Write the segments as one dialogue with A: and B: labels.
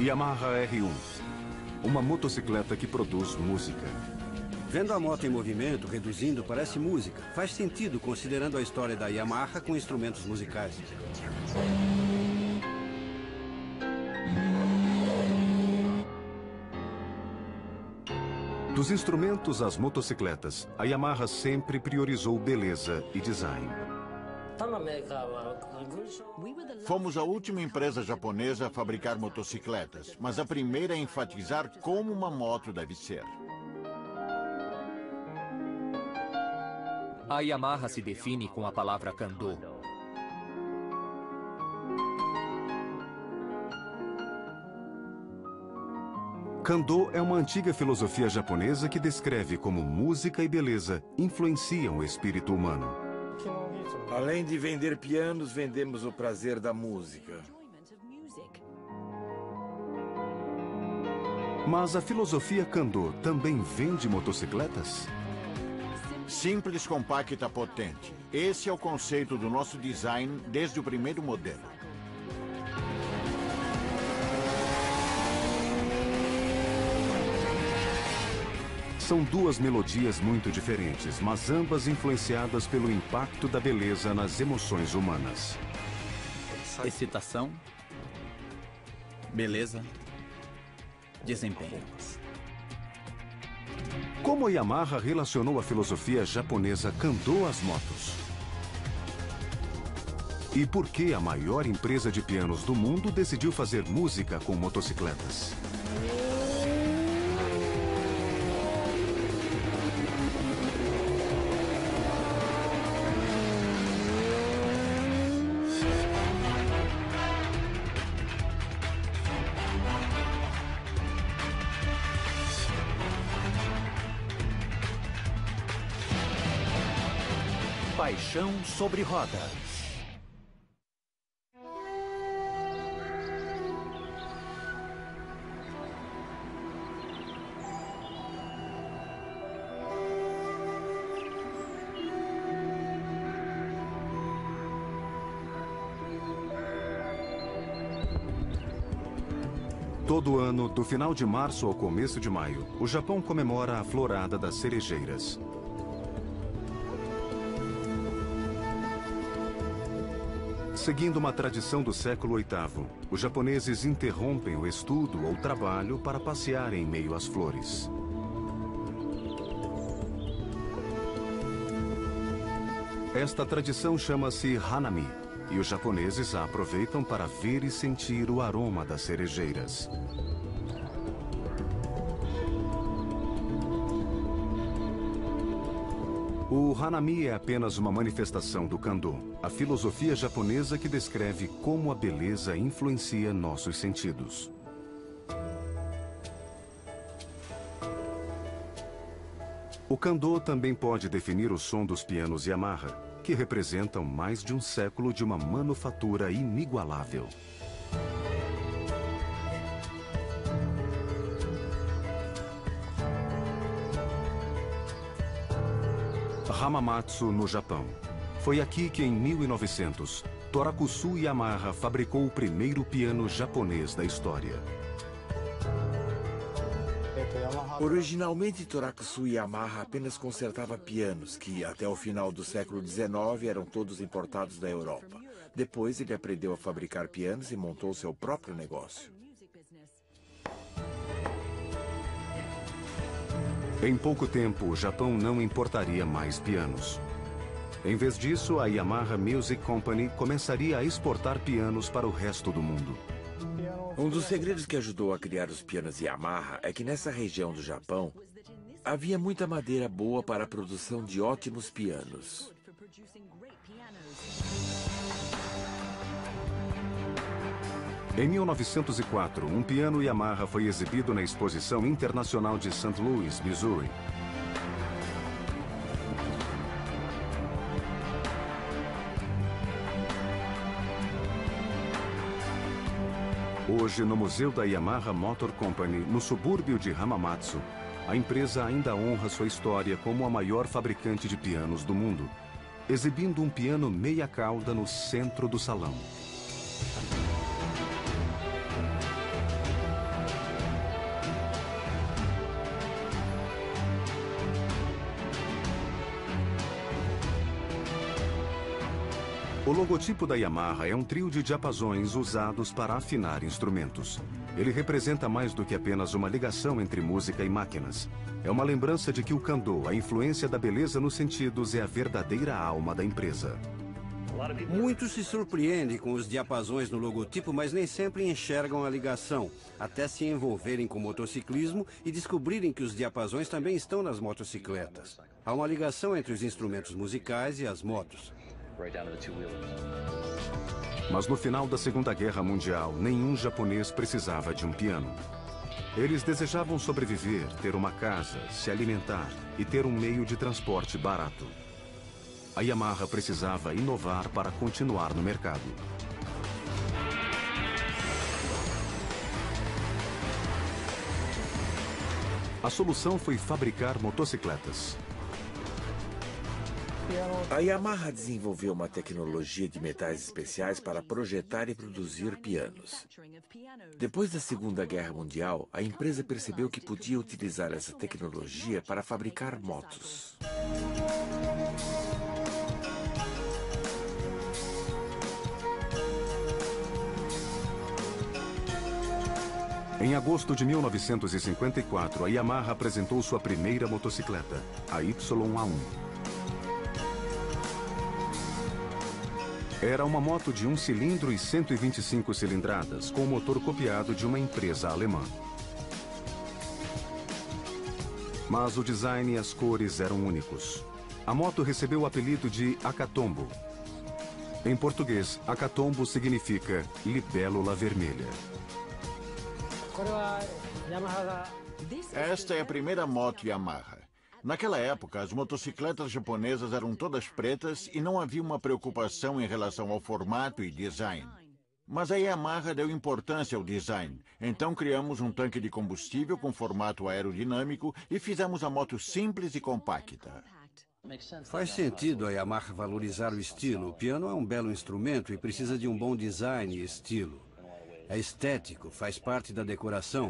A: Yamaha R1, uma motocicleta que produz música.
B: Vendo a moto em movimento, reduzindo, parece música. Faz sentido, considerando a história da Yamaha com instrumentos musicais.
A: Dos instrumentos às motocicletas, a Yamaha sempre priorizou beleza e design.
C: Fomos a última empresa japonesa a fabricar motocicletas, mas a primeira a enfatizar como uma moto deve ser.
D: A Yamaha se define com a palavra Kando.
A: Kando é uma antiga filosofia japonesa que descreve como música e beleza influenciam o espírito humano.
E: Além de vender pianos, vendemos o prazer da música.
A: Mas a filosofia Kando também vende motocicletas?
C: Simples, compacta, potente. Esse é o conceito do nosso design desde o primeiro modelo.
A: São duas melodias muito diferentes, mas ambas influenciadas pelo impacto da beleza nas emoções humanas.
F: Excitação, beleza, desempenho.
A: Como a Yamaha relacionou a filosofia japonesa Kando às motos? E por que a maior empresa de pianos do mundo decidiu fazer música com motocicletas?
G: Paixão sobre rodas.
A: Todo ano, do final de março ao começo de maio, o Japão comemora a Florada das Cerejeiras. Seguindo uma tradição do século VIII, os japoneses interrompem o estudo ou trabalho para passear em meio às flores. Esta tradição chama-se Hanami, e os japoneses a aproveitam para ver e sentir o aroma das cerejeiras. O Hanami é apenas uma manifestação do Kando, a filosofia japonesa que descreve como a beleza influencia nossos sentidos. O Kando também pode definir o som dos pianos Yamaha, que representam mais de um século de uma manufatura inigualável. Hamamatsu, no Japão. Foi aqui que, em 1900, Torakusu Yamaha fabricou o primeiro piano japonês da história.
E: Originalmente, Torakusu Yamaha apenas consertava pianos, que até o final do século XIX eram todos importados da Europa. Depois ele aprendeu a fabricar pianos e montou seu próprio negócio.
A: Em pouco tempo, o Japão não importaria mais pianos. Em vez disso, a Yamaha Music Company começaria a exportar pianos para o resto do mundo.
E: Um dos segredos que ajudou a criar os pianos Yamaha é que nessa região do Japão havia muita madeira boa para a produção de ótimos pianos.
A: Em 1904, um piano Yamaha foi exibido na Exposição Internacional de St. Louis, Missouri. Hoje, no Museu da Yamaha Motor Company, no subúrbio de Hamamatsu, a empresa ainda honra sua história como a maior fabricante de pianos do mundo, exibindo um piano meia cauda no centro do salão. O logotipo da Yamaha é um trio de diapasões usados para afinar instrumentos. Ele representa mais do que apenas uma ligação entre música e máquinas. É uma lembrança de que o Kando, a influência da beleza nos sentidos, é a verdadeira alma da empresa.
B: Muitos se surpreendem com os diapasões no logotipo, mas nem sempre enxergam a ligação, até se envolverem com motociclismo e descobrirem que os diapasões também estão nas motocicletas. Há uma ligação entre os instrumentos musicais e as motos.
A: Mas no final da Segunda Guerra Mundial, nenhum japonês precisava de um piano. Eles desejavam sobreviver, ter uma casa, se alimentar e ter um meio de transporte barato. A Yamaha precisava inovar para continuar no mercado. A solução foi fabricar motocicletas.
E: A Yamaha desenvolveu uma tecnologia de metais especiais para projetar e produzir pianos. Depois da Segunda Guerra Mundial, a empresa percebeu que podia utilizar essa tecnologia para fabricar motos.
A: Em agosto de 1954, a Yamaha apresentou sua primeira motocicleta, a YA1. Era uma moto de 1 cilindro e 125 cilindradas, com o motor copiado de uma empresa alemã. Mas o design e as cores eram únicos. A moto recebeu o apelido de Akatombo. Em português, Akatombo significa libélula vermelha.
C: Esta é a primeira moto Yamaha. Naquela época, as motocicletas japonesas eram todas pretas e não havia uma preocupação em relação ao formato e design. Mas a Yamaha deu importância ao design. Então criamos um tanque de combustível com formato aerodinâmico e fizemos a moto simples e compacta.
B: Faz sentido a Yamaha valorizar o estilo. O piano é um belo instrumento e precisa de um bom design e estilo. É estético, faz parte da decoração.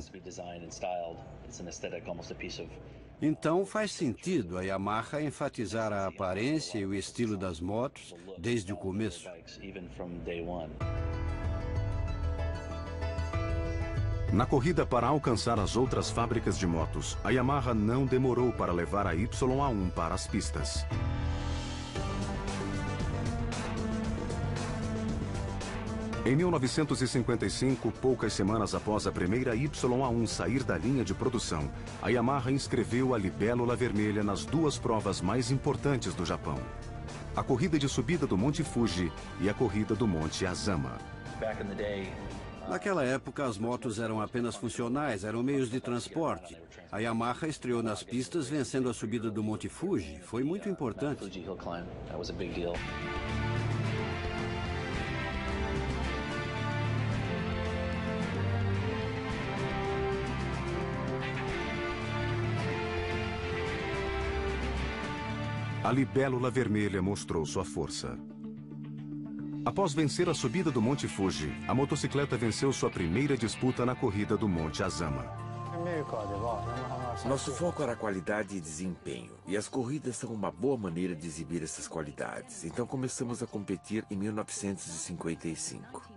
B: Então faz sentido a Yamaha enfatizar a aparência e o estilo das motos desde o começo.
A: Na corrida para alcançar as outras fábricas de motos, a Yamaha não demorou para levar a YA1 para as pistas. Em 1955, poucas semanas após a primeira YA1 sair da linha de produção, a Yamaha inscreveu a libélula vermelha nas duas provas mais importantes do Japão: a corrida de subida do Monte Fuji e a corrida do Monte Azama.
B: Naquela época, as motos eram apenas funcionais, eram meios de transporte. A Yamaha estreou nas pistas vencendo a subida do Monte Fuji. Foi muito importante.
A: A libélula vermelha mostrou sua força. Após vencer a subida do Monte Fuji, a motocicleta venceu sua primeira disputa na corrida do Monte Azama.
E: Nosso foco era qualidade e desempenho, e as corridas são uma boa maneira de exibir essas qualidades. Então começamos a competir em 1955.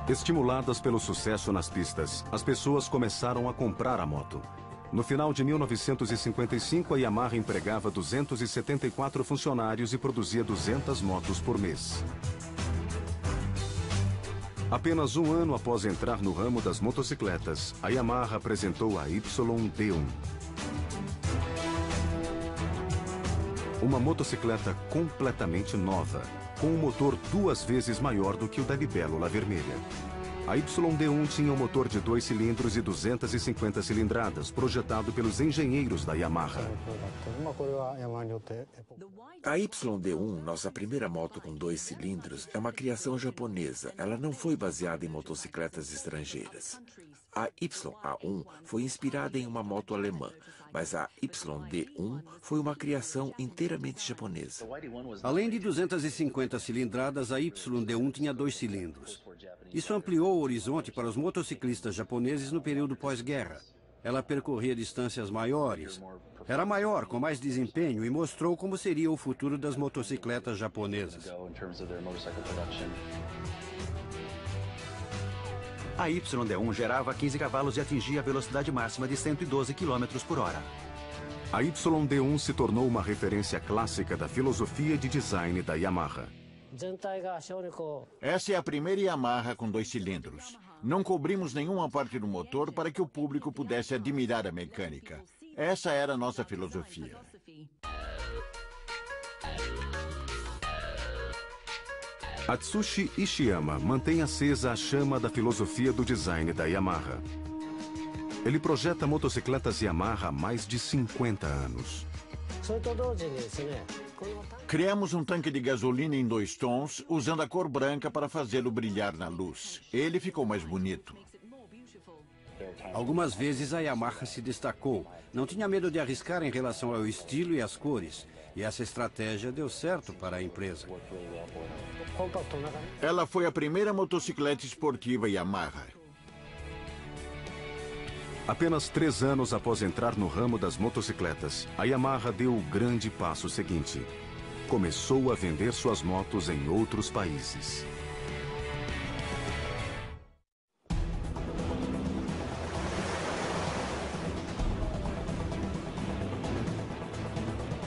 A: Estimuladas pelo sucesso nas pistas, as pessoas começaram a comprar a moto. No final de 1955, a Yamaha empregava 274 funcionários e produzia 200 motos por mês. Apenas um ano após entrar no ramo das motocicletas, a Yamaha apresentou a YD1. Uma motocicleta completamente nova, com um motor 2 vezes maior do que o da libélula vermelha. A YD1 tinha um motor de 2 cilindros e 250 cilindradas, projetado pelos engenheiros da Yamaha.
E: A YD1, nossa primeira moto com 2 cilindros, é uma criação japonesa. Ela não foi baseada em motocicletas estrangeiras. A YA1 foi inspirada em uma moto alemã, mas a YD1 foi uma criação inteiramente japonesa.
B: Além de 250 cilindradas, a YD1 tinha 2 cilindros. Isso ampliou o horizonte para os motociclistas japoneses no período pós-guerra. Ela percorria distâncias maiores. Era maior, com mais desempenho e mostrou como seria o futuro das motocicletas japonesas.
G: A YD1 gerava 15 cavalos e atingia a velocidade máxima de 112 km por hora.
A: A YD1 se tornou uma referência clássica da filosofia de design da Yamaha.
C: Essa é a primeira Yamaha com 2 cilindros. Não cobrimos nenhuma parte do motor para que o público pudesse admirar a mecânica. Essa era a nossa filosofia.
A: Atsushi Ishiyama mantém acesa a chama da filosofia do design da Yamaha. Ele projeta motocicletas Yamaha há mais de 50 anos.
C: Criamos um tanque de gasolina em 2 tons, usando a cor branca para fazê-lo brilhar na luz. Ele ficou mais bonito.
B: Algumas vezes a Yamaha se destacou. Não tinha medo de arriscar em relação ao estilo e às cores. E essa estratégia deu certo para a empresa.
C: Ela foi a primeira motocicleta esportiva Yamaha.
A: Apenas 3 anos após entrar no ramo das motocicletas, a Yamaha deu o grande passo seguinte. Começou a vender suas motos em outros países.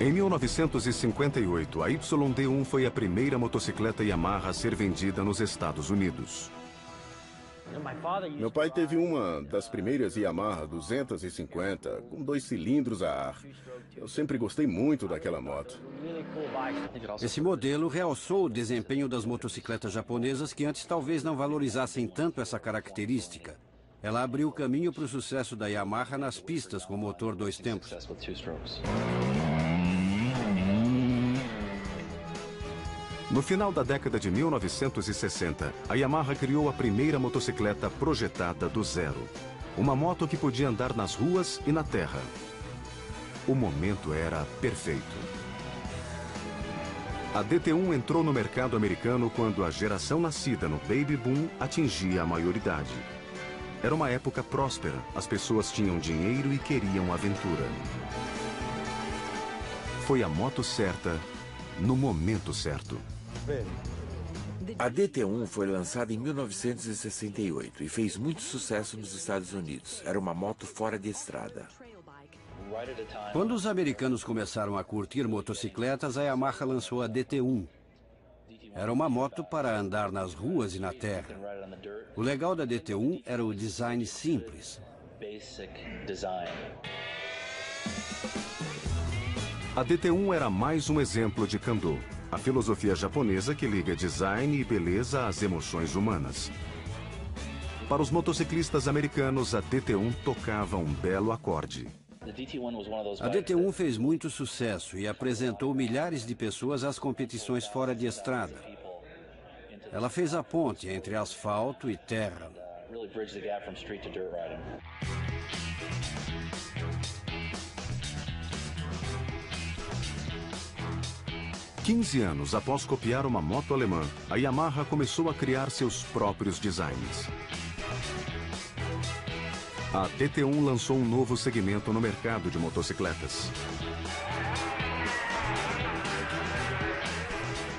A: Em 1958, a YD1 foi a primeira motocicleta Yamaha a ser vendida nos Estados Unidos.
H: Meu pai teve uma das primeiras Yamaha 250, com 2 cilindros a ar. Eu sempre gostei muito daquela moto.
B: Esse modelo realçou o desempenho das motocicletas japonesas que antes talvez não valorizassem tanto essa característica. Ela abriu o caminho para o sucesso da Yamaha nas pistas com motor 2 tempos.
A: No final da década de 1960, a Yamaha criou a primeira motocicleta projetada do zero. Uma moto que podia andar nas ruas e na terra. O momento era perfeito. A DT1 entrou no mercado americano quando a geração nascida no Baby Boom atingia a maioridade. Era uma época próspera, as pessoas tinham dinheiro e queriam aventura. Foi a moto certa, no momento certo.
E: A DT1 foi lançada em 1968 e fez muito sucesso nos Estados Unidos. Era uma moto fora de estrada.
B: Quando os americanos começaram a curtir motocicletas, a Yamaha lançou a DT1. Era uma moto para andar nas ruas e na terra. O legal da DT1 era o design simples.
A: A DT1 era mais um exemplo de Kando, a filosofia japonesa que liga design e beleza às emoções humanas. Para os motociclistas americanos, a DT1 tocava um belo acorde.
B: A DT1 fez muito sucesso e apresentou milhares de pessoas às competições fora de estrada. Ela fez a ponte entre asfalto e terra.
A: 15 anos após copiar uma moto alemã, a Yamaha começou a criar seus próprios designs. A DT1 lançou um novo segmento no mercado de motocicletas.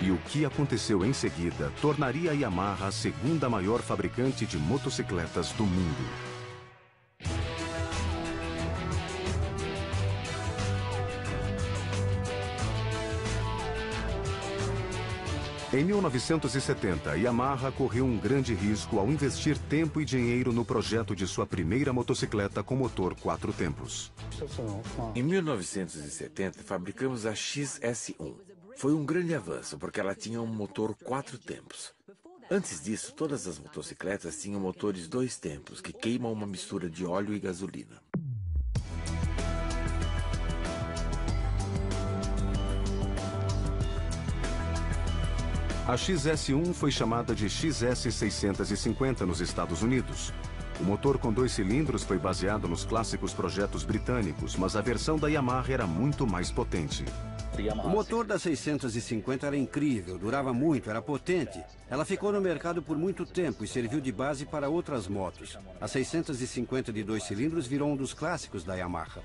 A: E o que aconteceu em seguida tornaria a Yamaha a segunda maior fabricante de motocicletas do mundo. Em 1970, a Yamaha correu um grande risco ao investir tempo e dinheiro no projeto de sua primeira motocicleta com motor 4 tempos.
E: Em 1970, fabricamos a XS1. Foi um grande avanço, porque ela tinha um motor 4 tempos. Antes disso, todas as motocicletas tinham motores 2 tempos, que queimam uma mistura de óleo e gasolina.
A: A XS1 foi chamada de XS650 nos Estados Unidos. O motor com 2 cilindros foi baseado nos clássicos projetos britânicos, mas a versão da Yamaha era muito mais potente.
B: O motor da 650 era incrível, durava muito, era potente. Ela ficou no mercado por muito tempo e serviu de base para outras motos. A 650 de 2 cilindros virou um dos clássicos da Yamaha.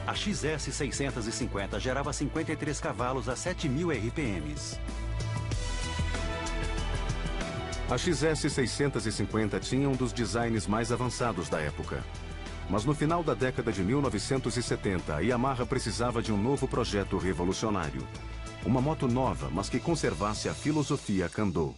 G: A XS 650 gerava 53 cavalos a 7.000 RPMs.
A: A XS 650 tinha um dos designs mais avançados da época. Mas no final da década de 1970, a Yamaha precisava de um novo projeto revolucionário. Uma moto nova, mas que conservasse a filosofia Kando.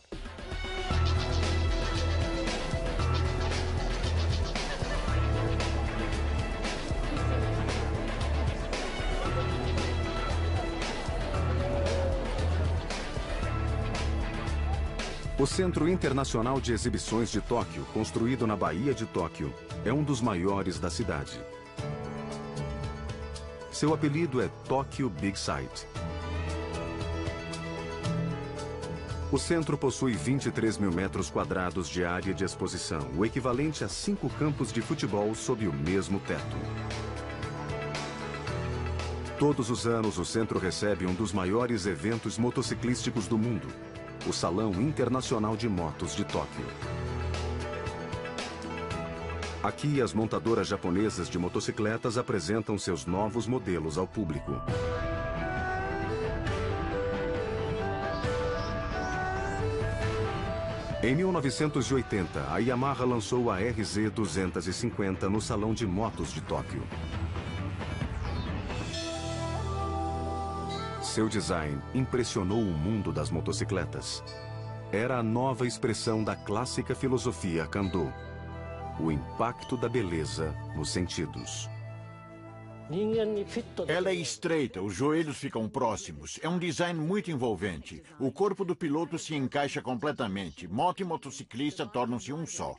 A: O Centro Internacional de Exibições de Tóquio, construído na Baía de Tóquio, é um dos maiores da cidade. Seu apelido é Tokyo Big Sight. O centro possui 23 mil metros quadrados de área de exposição, o equivalente a 5 campos de futebol sob o mesmo teto. Todos os anos, o centro recebe um dos maiores eventos motociclísticos do mundo, o Salão Internacional de Motos de Tóquio. Aqui, as montadoras japonesas de motocicletas apresentam seus novos modelos ao público. Em 1980, a Yamaha lançou a RZ 250 no Salão de Motos de Tóquio. Seu design impressionou o mundo das motocicletas. Era a nova expressão da clássica filosofia Kando. O impacto da beleza nos sentidos.
C: Ela é estreita, os joelhos ficam próximos. É um design muito envolvente. O corpo do piloto se encaixa completamente. Moto e motociclista tornam-se um só.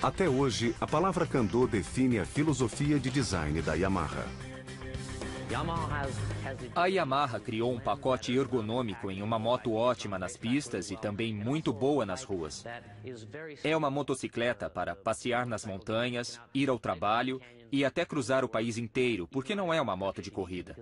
A: Até hoje, a palavra Kando define a filosofia de design da Yamaha.
D: A Yamaha criou um pacote ergonômico em uma moto ótima nas pistas e também muito boa nas ruas. É uma motocicleta para passear nas montanhas, ir ao trabalho e até cruzar o país inteiro, porque não é uma moto de corrida.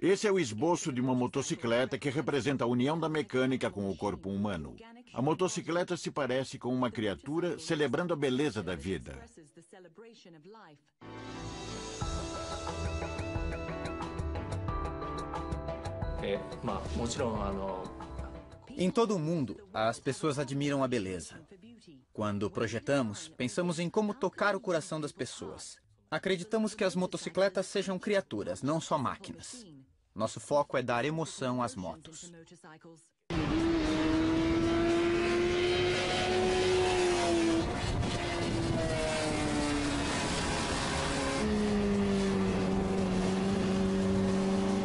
C: Esse é o esboço de uma motocicleta que representa a união da mecânica com o corpo humano. A motocicleta se parece com uma criatura celebrando a beleza da vida.
F: Em todo o mundo, as pessoas admiram a beleza. Quando projetamos, pensamos em como tocar o coração das pessoas. Acreditamos que as motocicletas sejam criaturas, não só máquinas. Nosso foco é dar emoção às motos.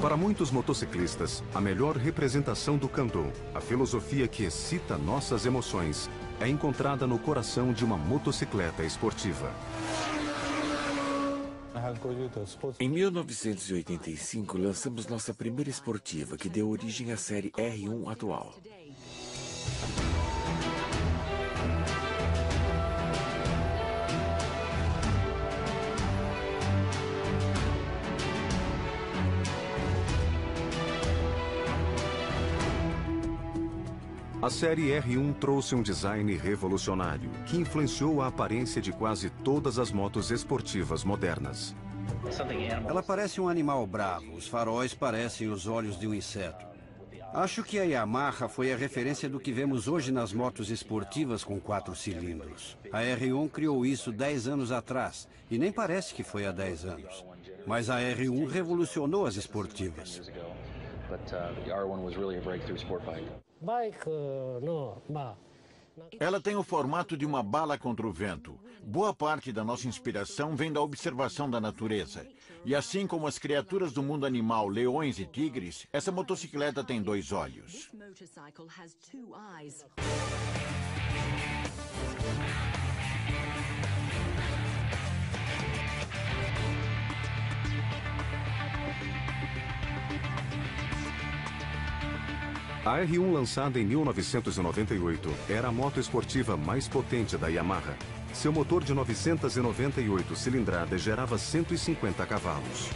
A: Para muitos motociclistas, a melhor representação do Kando, a filosofia que excita nossas emoções, é encontrada no coração de uma motocicleta esportiva.
E: Em 1985, lançamos nossa primeira esportiva, que deu origem à série R1 atual.
A: A série R1 trouxe um design revolucionário, que influenciou a aparência de quase todas as motos esportivas modernas.
B: Ela parece um animal bravo, os faróis parecem os olhos de um inseto. Acho que a Yamaha foi a referência do que vemos hoje nas motos esportivas com 4 cilindros. A R1 criou isso 10 anos atrás, e nem parece que foi há 10 anos. Mas a R1 revolucionou as esportivas.
C: Ela tem o formato de uma bala contra o vento. Boa parte da nossa inspiração vem da observação da natureza. E assim como as criaturas do mundo animal, leões e tigres, essa motocicleta tem 2 olhos.
A: A R1, lançada em 1998, era a moto esportiva mais potente da Yamaha. Seu motor de 998 cilindradas gerava 150 cavalos.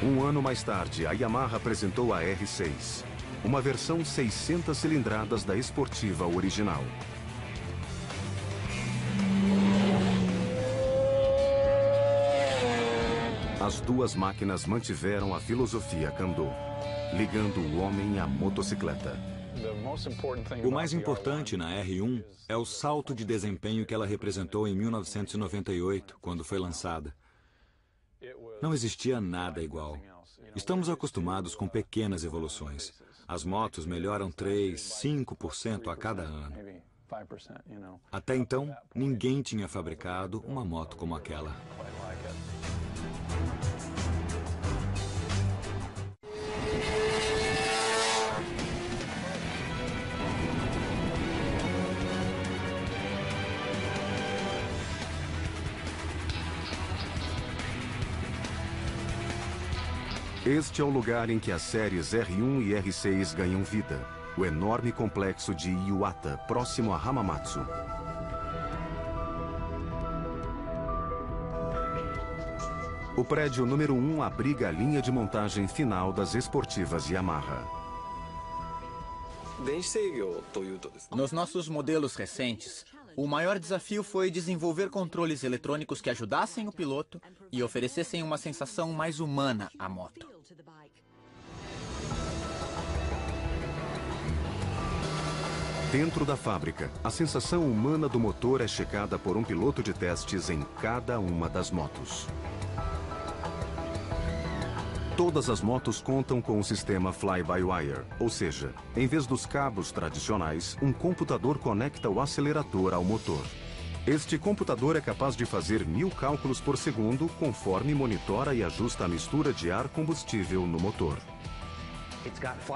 A: Um ano mais tarde, a Yamaha apresentou a R6, uma versão 600 cilindradas da esportiva original. As duas máquinas mantiveram a filosofia Kando, ligando o homem à motocicleta.
I: O mais importante na R1 é o salto de desempenho que ela representou em 1998, quando foi lançada. Não existia nada igual. Estamos acostumados com pequenas evoluções. As motos melhoram 3, 5% a cada ano. Até então, ninguém tinha fabricado uma moto como aquela.
A: Este é o lugar em que as séries R1 e R6 ganham vida. O enorme complexo de Iwata, próximo a Hamamatsu. O prédio número 1 abriga a linha de montagem final das esportivas Yamaha.
F: Nos nossos modelos recentes, o maior desafio foi desenvolver controles eletrônicos que ajudassem o piloto e oferecessem uma sensação mais humana à moto.
A: Dentro da fábrica, a sensação humana do motor é checada por um piloto de testes em cada uma das motos. Todas as motos contam com o sistema fly-by-wire, ou seja, em vez dos cabos tradicionais, um computador conecta o acelerador ao motor. Este computador é capaz de fazer 1000 cálculos por segundo, conforme monitora e ajusta a mistura de ar combustível no motor.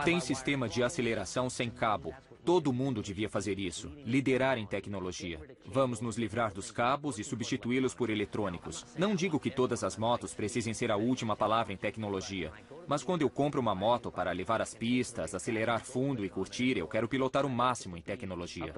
D: Tem sistema de aceleração sem cabo. Todo mundo devia fazer isso, liderar em tecnologia. Vamos nos livrar dos cabos e substituí-los por eletrônicos. Não digo que todas as motos precisem ser a última palavra em tecnologia, mas quando eu compro uma moto para levar às pistas, acelerar fundo e curtir, eu quero pilotar o máximo em tecnologia.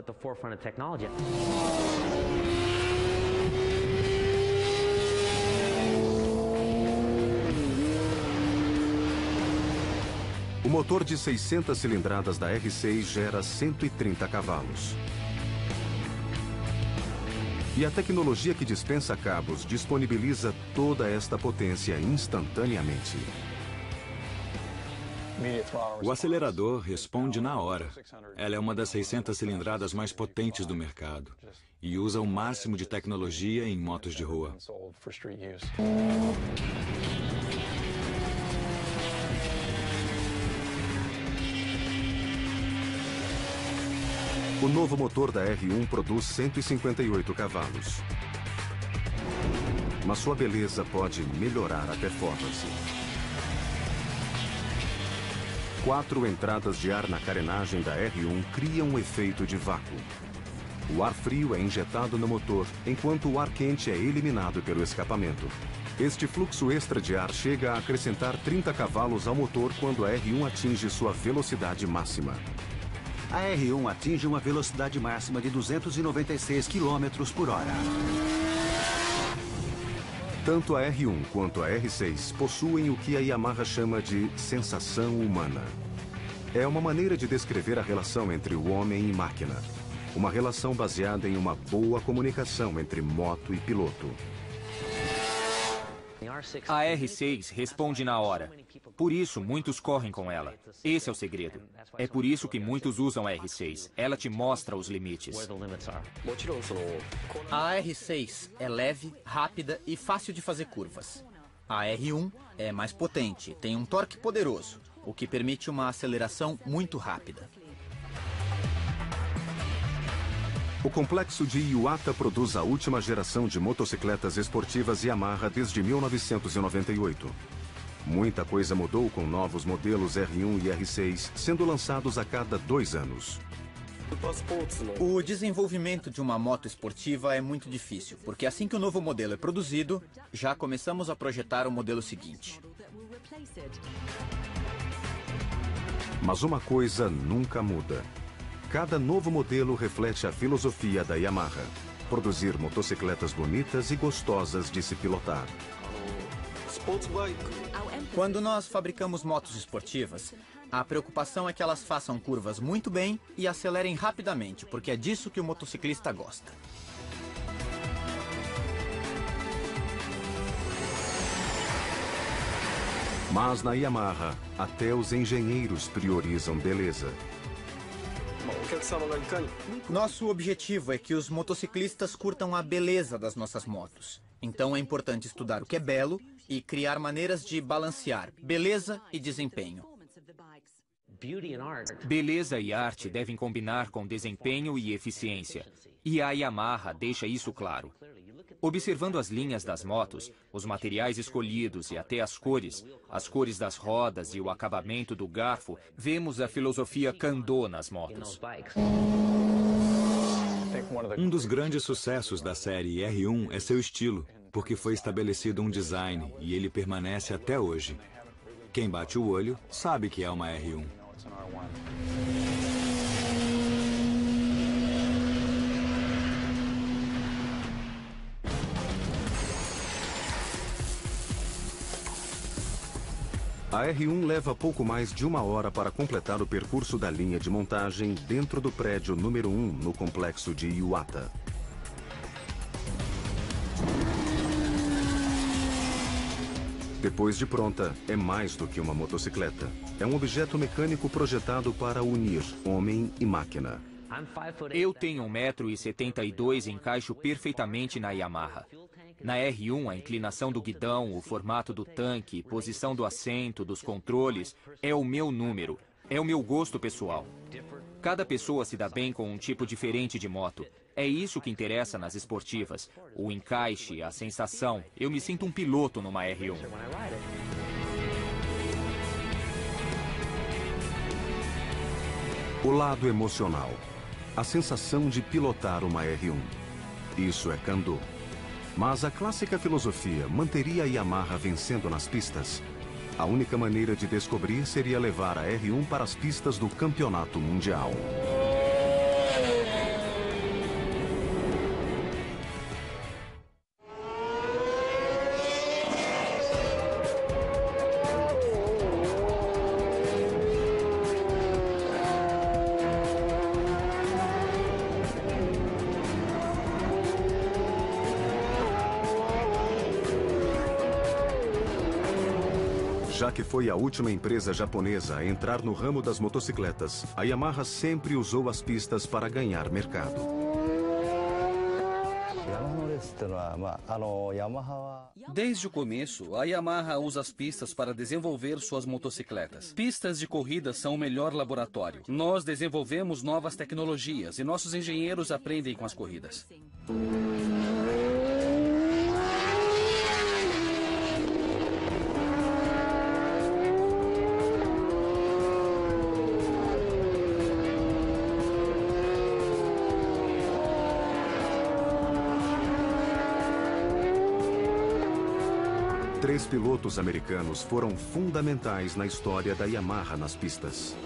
A: O motor de 600 cilindradas da R6 gera 130 cavalos. E a tecnologia que dispensa cabos disponibiliza toda esta potência instantaneamente.
I: O acelerador responde na hora. Ela é uma das 600 cilindradas mais potentes do mercado e usa o máximo de tecnologia em motos de rua.
A: O novo motor da R1 produz 158 cavalos. Mas sua beleza pode melhorar a performance. 4 entradas de ar na carenagem da R1 criam um efeito de vácuo. O ar frio é injetado no motor, enquanto o ar quente é eliminado pelo escapamento. Este fluxo extra de ar chega a acrescentar 30 cavalos ao motor quando a R1 atinge sua velocidade máxima.
G: A R1 atinge uma velocidade máxima de 296 km por hora.
A: Tanto a R1 quanto a R6 possuem o que a Yamaha chama de sensação humana. É uma maneira de descrever a relação entre o homem e máquina. Uma relação baseada em uma boa comunicação entre moto e piloto.
D: A R6 responde na hora. Por isso, muitos correm com ela. Esse é o segredo. É por isso que muitos usam a R6. Ela te mostra os limites.
F: A R6 é leve, rápida e fácil de fazer curvas. A R1 é mais potente, tem um torque poderoso, o que permite uma aceleração muito rápida.
A: O complexo de Iwata produz a última geração de motocicletas esportivas Yamaha desde 1998. Muita coisa mudou com novos modelos R1 e R6 sendo lançados a cada 2 anos.
F: O desenvolvimento de uma moto esportiva é muito difícil, porque assim que o novo modelo é produzido, já começamos a projetar o modelo seguinte.
A: Mas uma coisa nunca muda. Cada novo modelo reflete a filosofia da Yamaha: produzir motocicletas bonitas e gostosas de se pilotar.
F: Quando nós fabricamos motos esportivas, a preocupação é que elas façam curvas muito bem e acelerem rapidamente, porque é disso que o motociclista gosta.
A: Mas na Yamaha, até os engenheiros priorizam beleza.
F: Nosso objetivo é que os motociclistas curtam a beleza das nossas motos. Então é importante estudar o que é belo e criar maneiras de balancear beleza e desempenho.
D: Beleza e arte devem combinar com desempenho e eficiência. E a Yamaha deixa isso claro. Observando as linhas das motos, os materiais escolhidos e até as cores das rodas e o acabamento do garfo, vemos a filosofia Kando nas motos.
I: Um dos grandes sucessos da série R1 é seu estilo, porque foi estabelecido um design e ele permanece até hoje. Quem bate o olho sabe que é uma R1.
A: A R1 leva pouco mais de 1 hora para completar o percurso da linha de montagem dentro do prédio número 1 no complexo de Iwata. Depois de pronta, é mais do que uma motocicleta. É um objeto mecânico projetado para unir homem e máquina.
D: Eu tenho 1,72 m e encaixo perfeitamente na Yamaha. Na R1, a inclinação do guidão, o formato do tanque, posição do assento, dos controles, é o meu número, é o meu gosto pessoal. Cada pessoa se dá bem com um tipo diferente de moto. É isso que interessa nas esportivas. O encaixe, a sensação. Eu me sinto um piloto numa R1.
A: O lado emocional. A sensação de pilotar uma R1. Isso é Kando. Mas a clássica filosofia manteria a Yamaha vencendo nas pistas? A única maneira de descobrir seria levar a R1 para as pistas do Campeonato Mundial. Já que foi a última empresa japonesa a entrar no ramo das motocicletas, a Yamaha sempre usou as pistas para ganhar mercado.
J: Desde o começo, a Yamaha usa as pistas para desenvolver suas motocicletas. Pistas de corrida são o melhor laboratório. Nós desenvolvemos novas tecnologias e nossos engenheiros aprendem com as corridas.
A: Três pilotos americanos foram fundamentais na história da Yamaha nas pistas.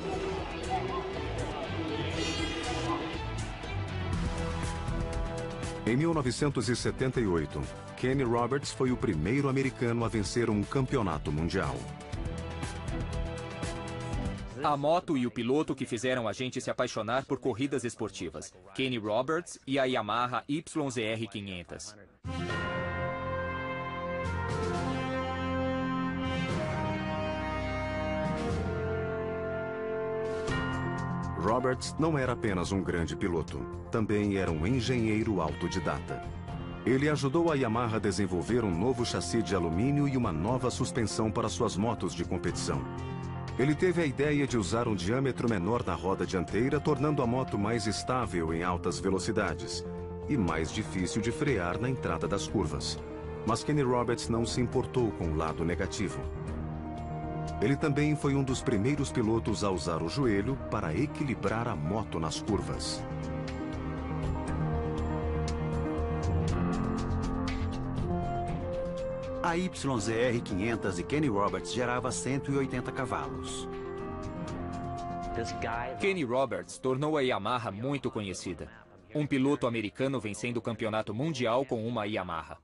A: Em 1978, Kenny Roberts foi o primeiro americano a vencer um campeonato mundial.
D: A moto e o piloto que fizeram a gente se apaixonar por corridas esportivas. Kenny Roberts e a Yamaha YZR-500.
A: Roberts não era apenas um grande piloto, também era um engenheiro autodidata. Ele ajudou a Yamaha a desenvolver um novo chassi de alumínio e uma nova suspensão para suas motos de competição. Ele teve a ideia de usar um diâmetro menor na roda dianteira, tornando a moto mais estável em altas velocidades e mais difícil de frear na entrada das curvas. Mas Kenny Roberts não se importou com o lado negativo. Ele também foi um dos primeiros pilotos a usar o joelho para equilibrar a moto nas curvas.
G: A YZR-500 de Kenny Roberts gerava 180 cavalos.
D: Kenny Roberts tornou a Yamaha muito conhecida. Um piloto americano vencendo o campeonato mundial com uma Yamaha.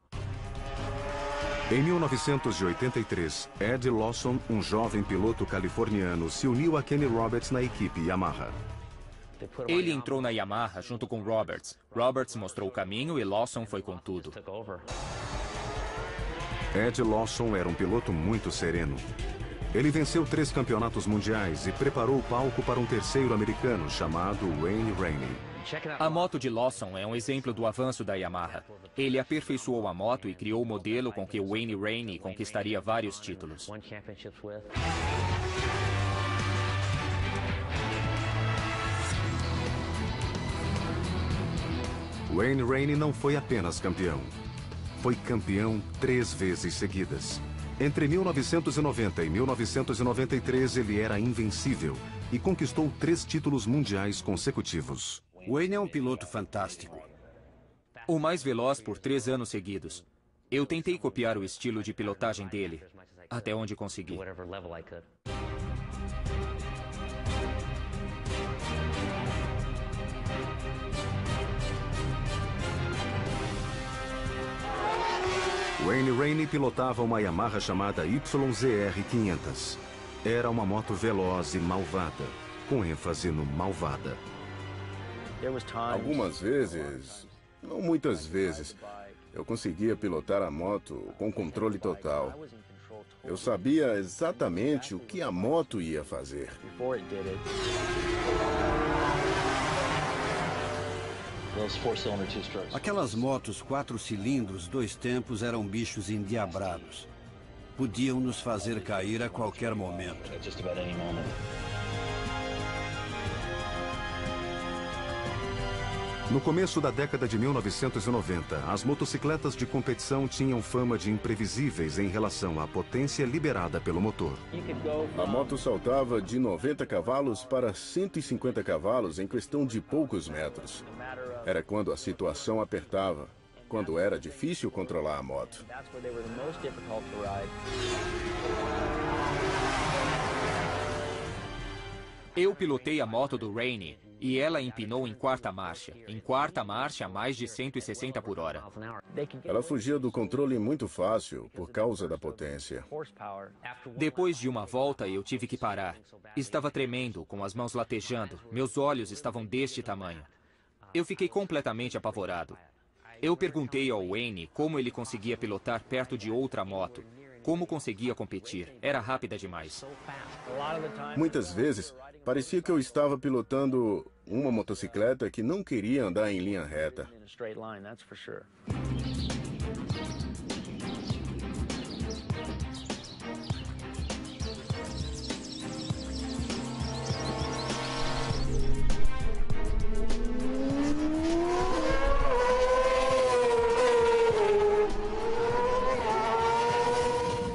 A: Em 1983, Ed Lawson, um jovem piloto californiano, se uniu a Kenny Roberts na equipe Yamaha.
D: Ele entrou na Yamaha junto com Roberts. Roberts mostrou o caminho e Lawson foi com tudo.
A: Ed Lawson era um piloto muito sereno. Ele venceu 3 campeonatos mundiais e preparou o palco para um terceiro americano chamado Wayne Rainey.
D: A moto de Lawson é um exemplo do avanço da Yamaha. Ele aperfeiçoou a moto e criou o modelo com que Wayne Rainey conquistaria vários títulos.
A: Wayne Rainey não foi apenas campeão. Foi campeão 3 vezes seguidas. Entre 1990 e 1993, ele era invencível e conquistou 3 títulos mundiais consecutivos.
B: Wayne é um piloto fantástico.
D: O mais veloz por 3 anos seguidos. Eu tentei copiar o estilo de pilotagem dele, até onde consegui.
A: Wayne Rainey pilotava uma Yamaha chamada YZR-500. Era uma moto veloz e malvada, com ênfase no malvada.
H: Algumas vezes, não muitas vezes, eu conseguia pilotar a moto com controle total. Eu sabia exatamente o que a moto ia fazer.
B: Aquelas motos 4 cilindros, 2 tempos eram bichos endiabrados. Podiam nos fazer cair a qualquer momento.
A: No começo da década de 1990, as motocicletas de competição tinham fama de imprevisíveis em relação à potência liberada pelo motor.
H: A moto saltava de 90 cavalos para 150 cavalos em questão de poucos metros. Era quando a situação apertava, quando era difícil controlar a moto.
D: Eu pilotei a moto do Rainey e ela empinou em 4ª marcha. Em 4ª marcha, a mais de 160 por hora.
H: Ela fugia do controle muito fácil por causa da potência.
D: Depois de uma volta, eu tive que parar. Estava tremendo, com as mãos latejando. Meus olhos estavam deste tamanho. Eu fiquei completamente apavorado. Eu perguntei ao Wayne como ele conseguia pilotar perto de outra moto. Como conseguia competir. Era rápida demais.
H: Muitas vezes, parecia que eu estava pilotando uma motocicleta que não queria andar em linha reta.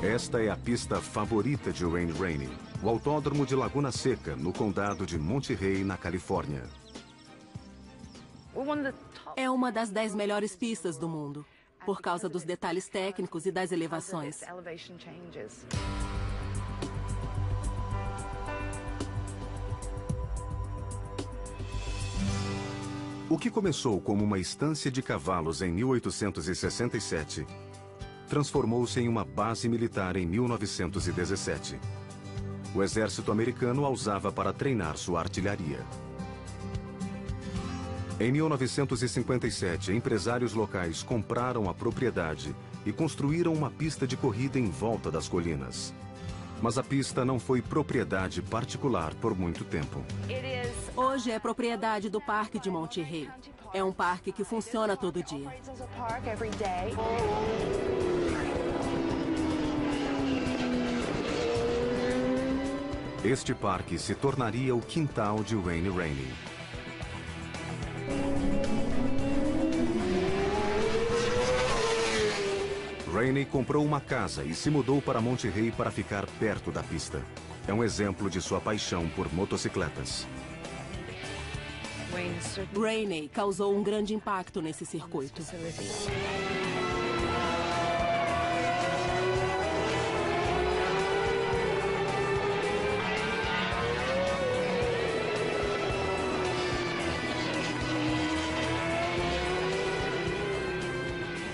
A: Esta é a pista favorita de Wayne Rainey, o Autódromo de Laguna Seca, no condado de Monterey, na Califórnia.
K: É uma das 10 melhores pistas do mundo, por causa dos detalhes técnicos e das elevações.
A: O que começou como uma estância de cavalos em 1867... transformou-se em uma base militar em 1917. O exército americano a usava para treinar sua artilharia. Em 1957, empresários locais compraram a propriedade e construíram uma pista de corrida em volta das colinas. Mas a pista não foi propriedade particular por muito tempo.
K: Hoje é propriedade do Parque de Monterey. É um parque que funciona todo dia.
A: Este parque se tornaria o quintal de Wayne Rainey. Rainey comprou uma casa e se mudou para Monterey para ficar perto da pista. É um exemplo de sua paixão por motocicletas.
K: Rainey causou um grande impacto nesse circuito.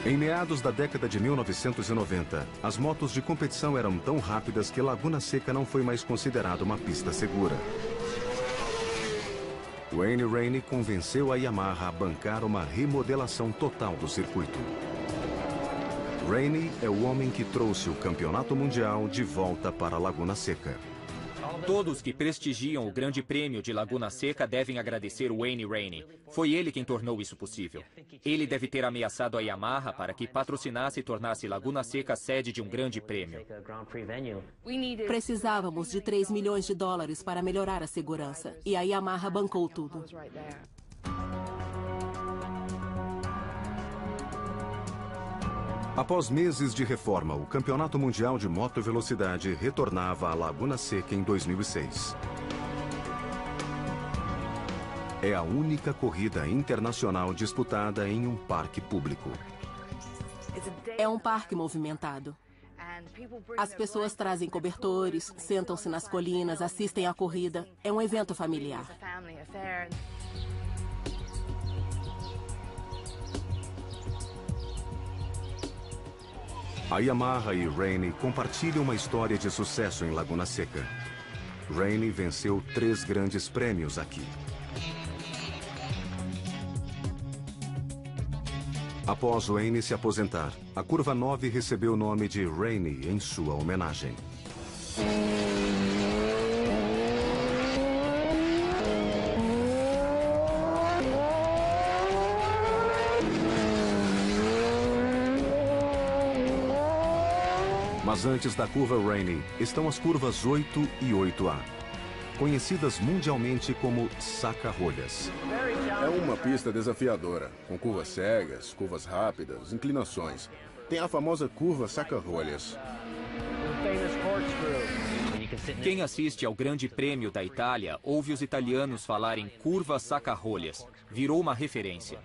A: Em meados da década de 1990, as motos de competição eram tão rápidas que Laguna Seca não foi mais considerada uma pista segura. Wayne Rainey convenceu a Yamaha a bancar uma remodelação total do circuito. Rainey é o homem que trouxe o campeonato mundial de volta para Laguna Seca.
D: Todos que prestigiam o Grande Prêmio de Laguna Seca devem agradecer Wayne Rainey. Foi ele quem tornou isso possível. Ele deve ter ameaçado a Yamaha para que patrocinasse e tornasse Laguna Seca sede de um grande prêmio.
K: Precisávamos de 3 milhões de dólares para melhorar a segurança, e a Yamaha bancou tudo.
A: Após meses de reforma, o Campeonato Mundial de Motovelocidade retornava à Laguna Seca em 2006. É a única corrida internacional disputada em um parque público.
K: É um parque movimentado. As pessoas trazem cobertores, sentam-se nas colinas, assistem à corrida. É um evento familiar.
A: A Yamaha e Rainey compartilham uma história de sucesso em Laguna Seca. Rainey venceu 3 grandes prêmios aqui. Após Wayne se aposentar, a Curva 9 recebeu o nome de Rainey em sua homenagem. Mas antes da curva Rainey, estão as curvas 8 e 8A, conhecidas mundialmente como saca-rolhas.
H: É uma pista desafiadora, com curvas cegas, curvas rápidas, inclinações. Tem a famosa curva saca-rolhas.
D: Quem assiste ao Grande Prêmio da Itália ouve os italianos falarem curva saca-rolhas. Virou uma referência.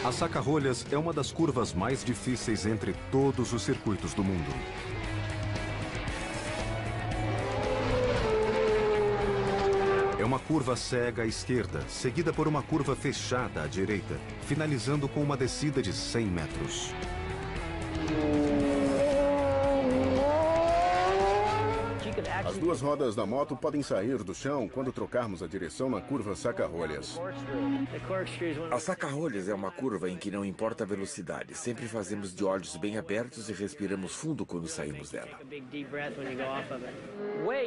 A: A saca-rolhas é uma das curvas mais difíceis entre todos os circuitos do mundo. É uma curva cega à esquerda, seguida por uma curva fechada à direita, finalizando com uma descida de 100 metros.
H: As duas rodas da moto podem sair do chão quando trocarmos a direção na curva saca-rolhas.
E: A saca-rolhas é uma curva em que não importa a velocidade. Sempre fazemos de olhos bem abertos e respiramos fundo quando saímos dela.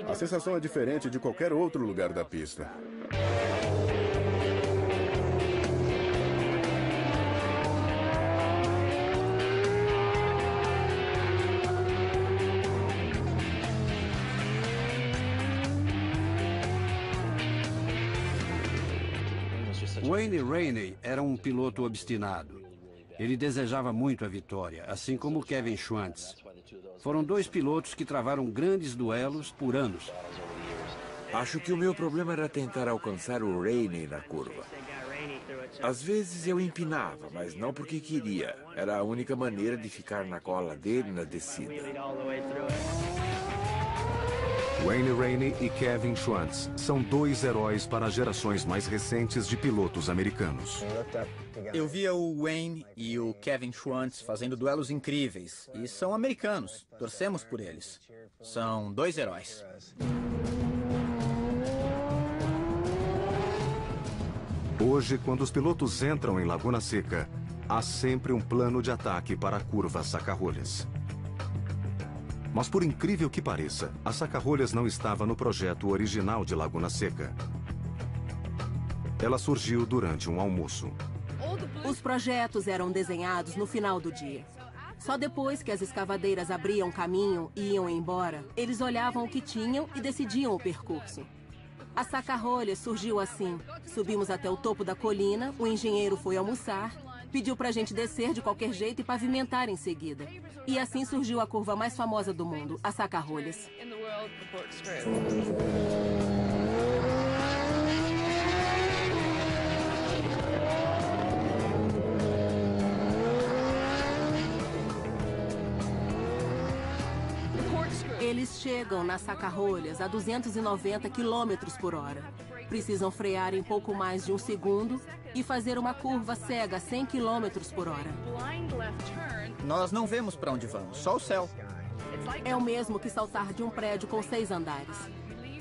H: A sensação é diferente de qualquer outro lugar da pista.
B: Wayne Rainey era um piloto obstinado. Ele desejava muito a vitória, assim como Kevin Schwantz. Foram 2 pilotos que travaram grandes duelos por anos.
E: Acho que o meu problema era tentar alcançar o Rainey na curva. Às vezes eu empinava, mas não porque queria. Era a única maneira de ficar na cola dele na descida.
A: Wayne Rainey e Kevin Schwantz são 2 heróis para as gerações mais recentes de pilotos americanos.
F: Eu via o Wayne e o Kevin Schwantz fazendo duelos incríveis. E são americanos. Torcemos por eles. São 2 heróis.
A: Hoje, quando os pilotos entram em Laguna Seca, há sempre um plano de ataque para a curva saca-rolhas. Mas por incrível que pareça, a saca-rolhas não estava no projeto original de Laguna Seca. Ela surgiu durante um almoço.
K: Os projetos eram desenhados no final do dia. Só depois que as escavadeiras abriam caminho e iam embora, eles olhavam o que tinham e decidiam o percurso. A saca-rolhas surgiu assim. Subimos até o topo da colina, o engenheiro foi almoçar, pediu pra gente descer de qualquer jeito e pavimentar em seguida. E assim surgiu a curva mais famosa do mundo, a saca-rolhas. Eles chegam na saca-rolhas a 290 km por hora. Precisam frear em pouco mais de um segundo e fazer uma curva cega a 100 km por hora.
F: Nós não vemos para onde vamos, só o céu.
K: É o mesmo que saltar de um prédio com 6 andares.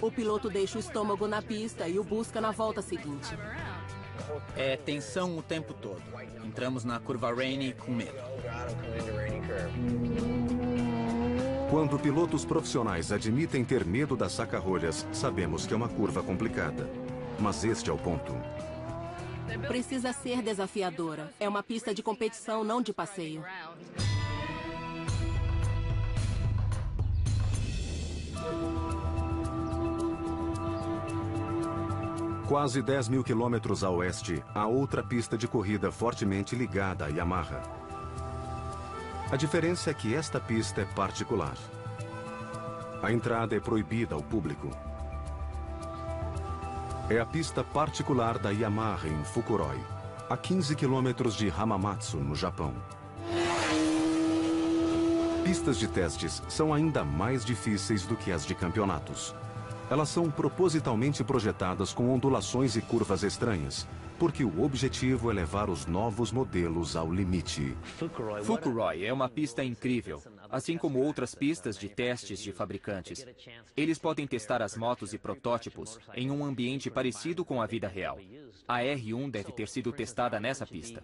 K: O piloto deixa o estômago na pista e o busca na volta seguinte.
F: É tensão o tempo todo. Entramos na curva Rainey com medo.
A: Quando pilotos profissionais admitem ter medo das saca-rolhas, sabemos que é uma curva complicada. Mas este é o ponto.
K: Precisa ser desafiadora. É uma pista de competição, não de passeio.
A: Quase 10 mil quilômetros a oeste, há outra pista de corrida fortemente ligada à Yamaha. A diferença é que esta pista é particular. A entrada é proibida ao público. É a pista particular da Yamaha em Fukuroi, a 15 quilômetros de Hamamatsu, no Japão. Pistas de testes são ainda mais difíceis do que as de campeonatos. Elas são propositalmente projetadas com ondulações e curvas estranhas, porque o objetivo é levar os novos modelos ao limite.
D: Fukuroi é uma pista incrível, assim como outras pistas de testes de fabricantes. Eles podem testar as motos e protótipos em um ambiente parecido com a vida real. A R1 deve ter sido testada nessa pista.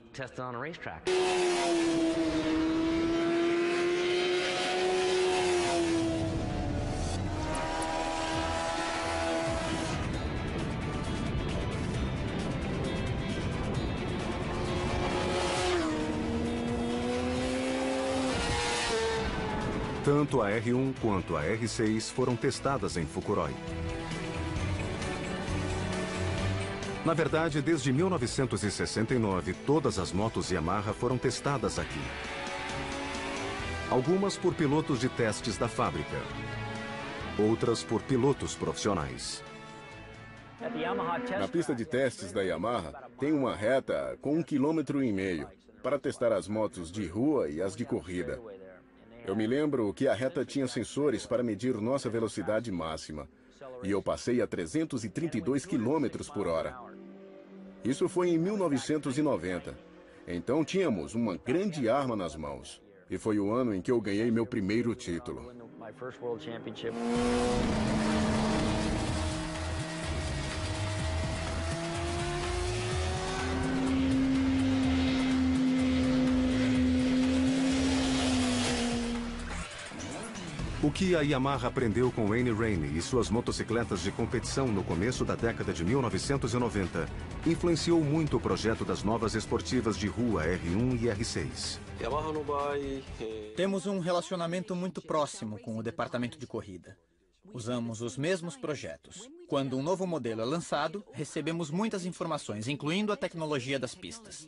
A: Tanto a R1 quanto a R6 foram testadas em Fukuroi. Na verdade, desde 1969, todas as motos Yamaha foram testadas aqui. Algumas por pilotos de testes da fábrica, outras por pilotos profissionais.
H: Na pista de testes da Yamaha, tem uma reta com 1,5 km para testar as motos de rua e as de corrida. Eu me lembro que a reta tinha sensores para medir nossa velocidade máxima. E eu passei a 332 km por hora. Isso foi em 1990. Então tínhamos uma grande arma nas mãos. E foi o ano em que eu ganhei meu primeiro título.
A: O que a Yamaha aprendeu com Wayne Rainey e suas motocicletas de competição no começo da década de 1990 influenciou muito o projeto das novas esportivas de rua R1 e R6.
F: Temos um relacionamento muito próximo com o departamento de corrida. Usamos os mesmos projetos. Quando um novo modelo é lançado, recebemos muitas informações, incluindo a tecnologia das pistas.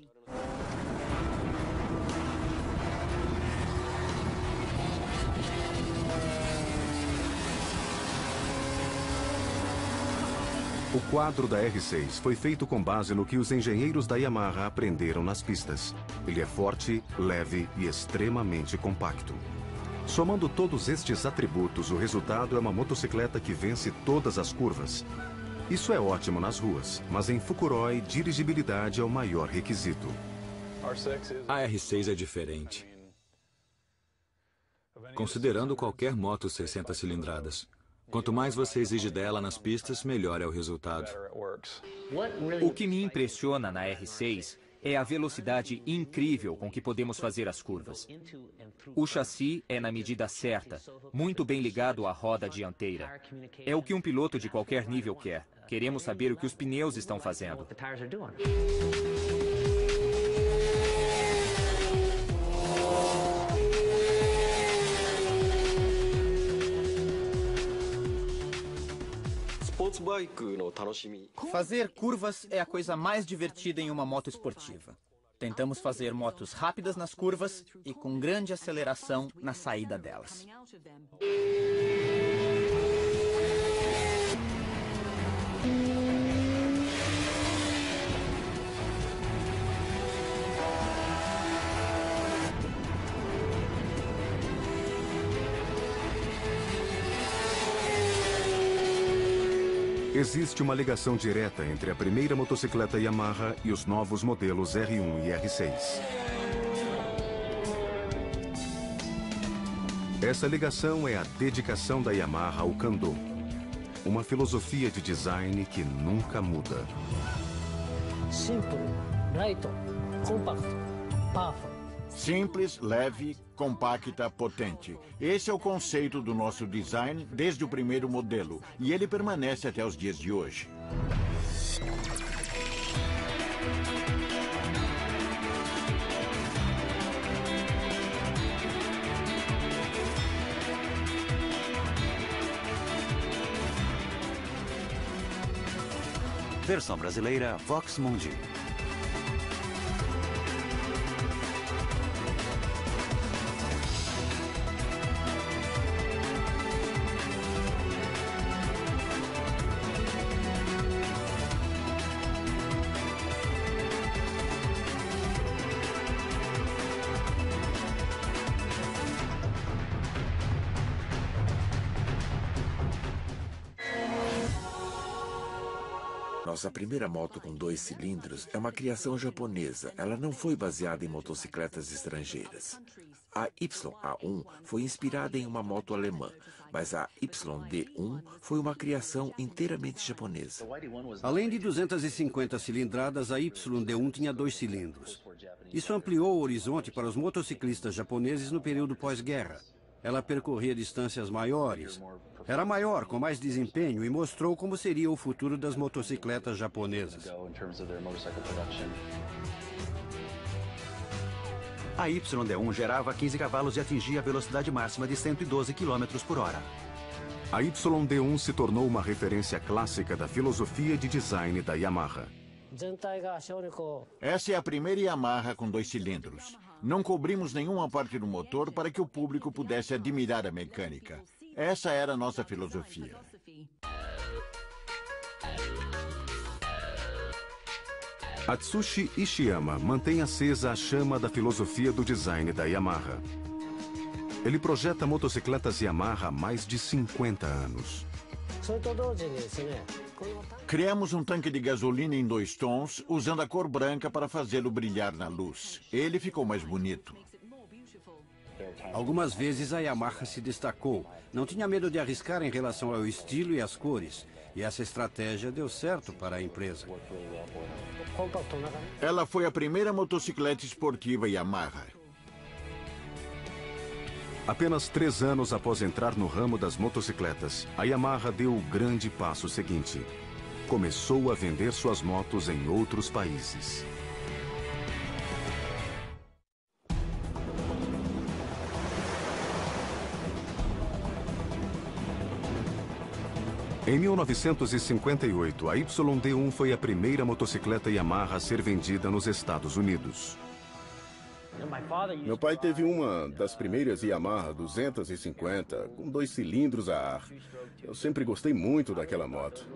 A: O quadro da R6 foi feito com base no que os engenheiros da Yamaha aprenderam nas pistas. Ele é forte, leve e extremamente compacto. Somando todos estes atributos, o resultado é uma motocicleta que vence todas as curvas. Isso é ótimo nas ruas, mas em Fukuroi, dirigibilidade é o maior requisito.
I: A R6 é diferente. Considerando qualquer moto 60 cilindradas. Quanto mais você exige dela nas pistas, melhor é o resultado.
D: O que me impressiona na R6 é a velocidade incrível com que podemos fazer as curvas. O chassi é na medida certa, muito bem ligado à roda dianteira. É o que um piloto de qualquer nível quer. Queremos saber o que os pneus estão fazendo.
F: Fazer curvas é a coisa mais divertida em uma moto esportiva. Tentamos fazer motos rápidas nas curvas e com grande aceleração na saída delas.
A: Existe uma ligação direta entre a primeira motocicleta Yamaha e os novos modelos R1 e R6. Essa ligação é a dedicação da Yamaha ao Kando, uma filosofia de design que nunca muda.
C: Simples, leve, compacta, potente. Esse é o conceito do nosso design desde o primeiro modelo, e ele permanece até os dias de hoje.
G: Versão brasileira Vox Mundi.
E: Nossa primeira moto com 2 cilindros é uma criação japonesa. Ela não foi baseada em motocicletas estrangeiras. A YA1 foi inspirada em uma moto alemã, mas a YD1 foi uma criação inteiramente japonesa.
B: Além de 250 cilindradas, a YD1 tinha 2 cilindros. Isso ampliou o horizonte para os motociclistas japoneses no período pós-guerra. Ela percorria distâncias maiores, era maior, com mais desempenho e mostrou como seria o futuro das motocicletas japonesas.
G: A YD1 gerava 15 cavalos e atingia a velocidade máxima de 112 km por hora.
A: A YD1 se tornou uma referência clássica da filosofia de design da Yamaha.
C: Essa é a primeira Yamaha com 2 cilindros. Não cobrimos nenhuma parte do motor para que o público pudesse admirar a mecânica. Essa era a nossa filosofia.
A: Atsushi Ishiyama mantém acesa a chama da filosofia do design da Yamaha. Ele projeta motocicletas Yamaha há mais de 50 anos.
C: Criamos um tanque de gasolina em 2 tons, usando a cor branca para fazê-lo brilhar na luz. Ele ficou mais bonito.
B: Algumas vezes a Yamaha se destacou. Não tinha medo de arriscar em relação ao estilo e às cores. E essa estratégia deu certo para a empresa.
C: Ela foi a primeira motocicleta esportiva Yamaha.
A: Apenas 3 anos após entrar no ramo das motocicletas, a Yamaha deu o grande passo seguinte. Começou a vender suas motos em outros países. Em 1958, a YD1 foi a primeira motocicleta Yamaha a ser vendida nos Estados Unidos.
H: Meu pai teve uma das primeiras Yamaha 250, com 2 cilindros a ar. Eu sempre gostei muito daquela moto.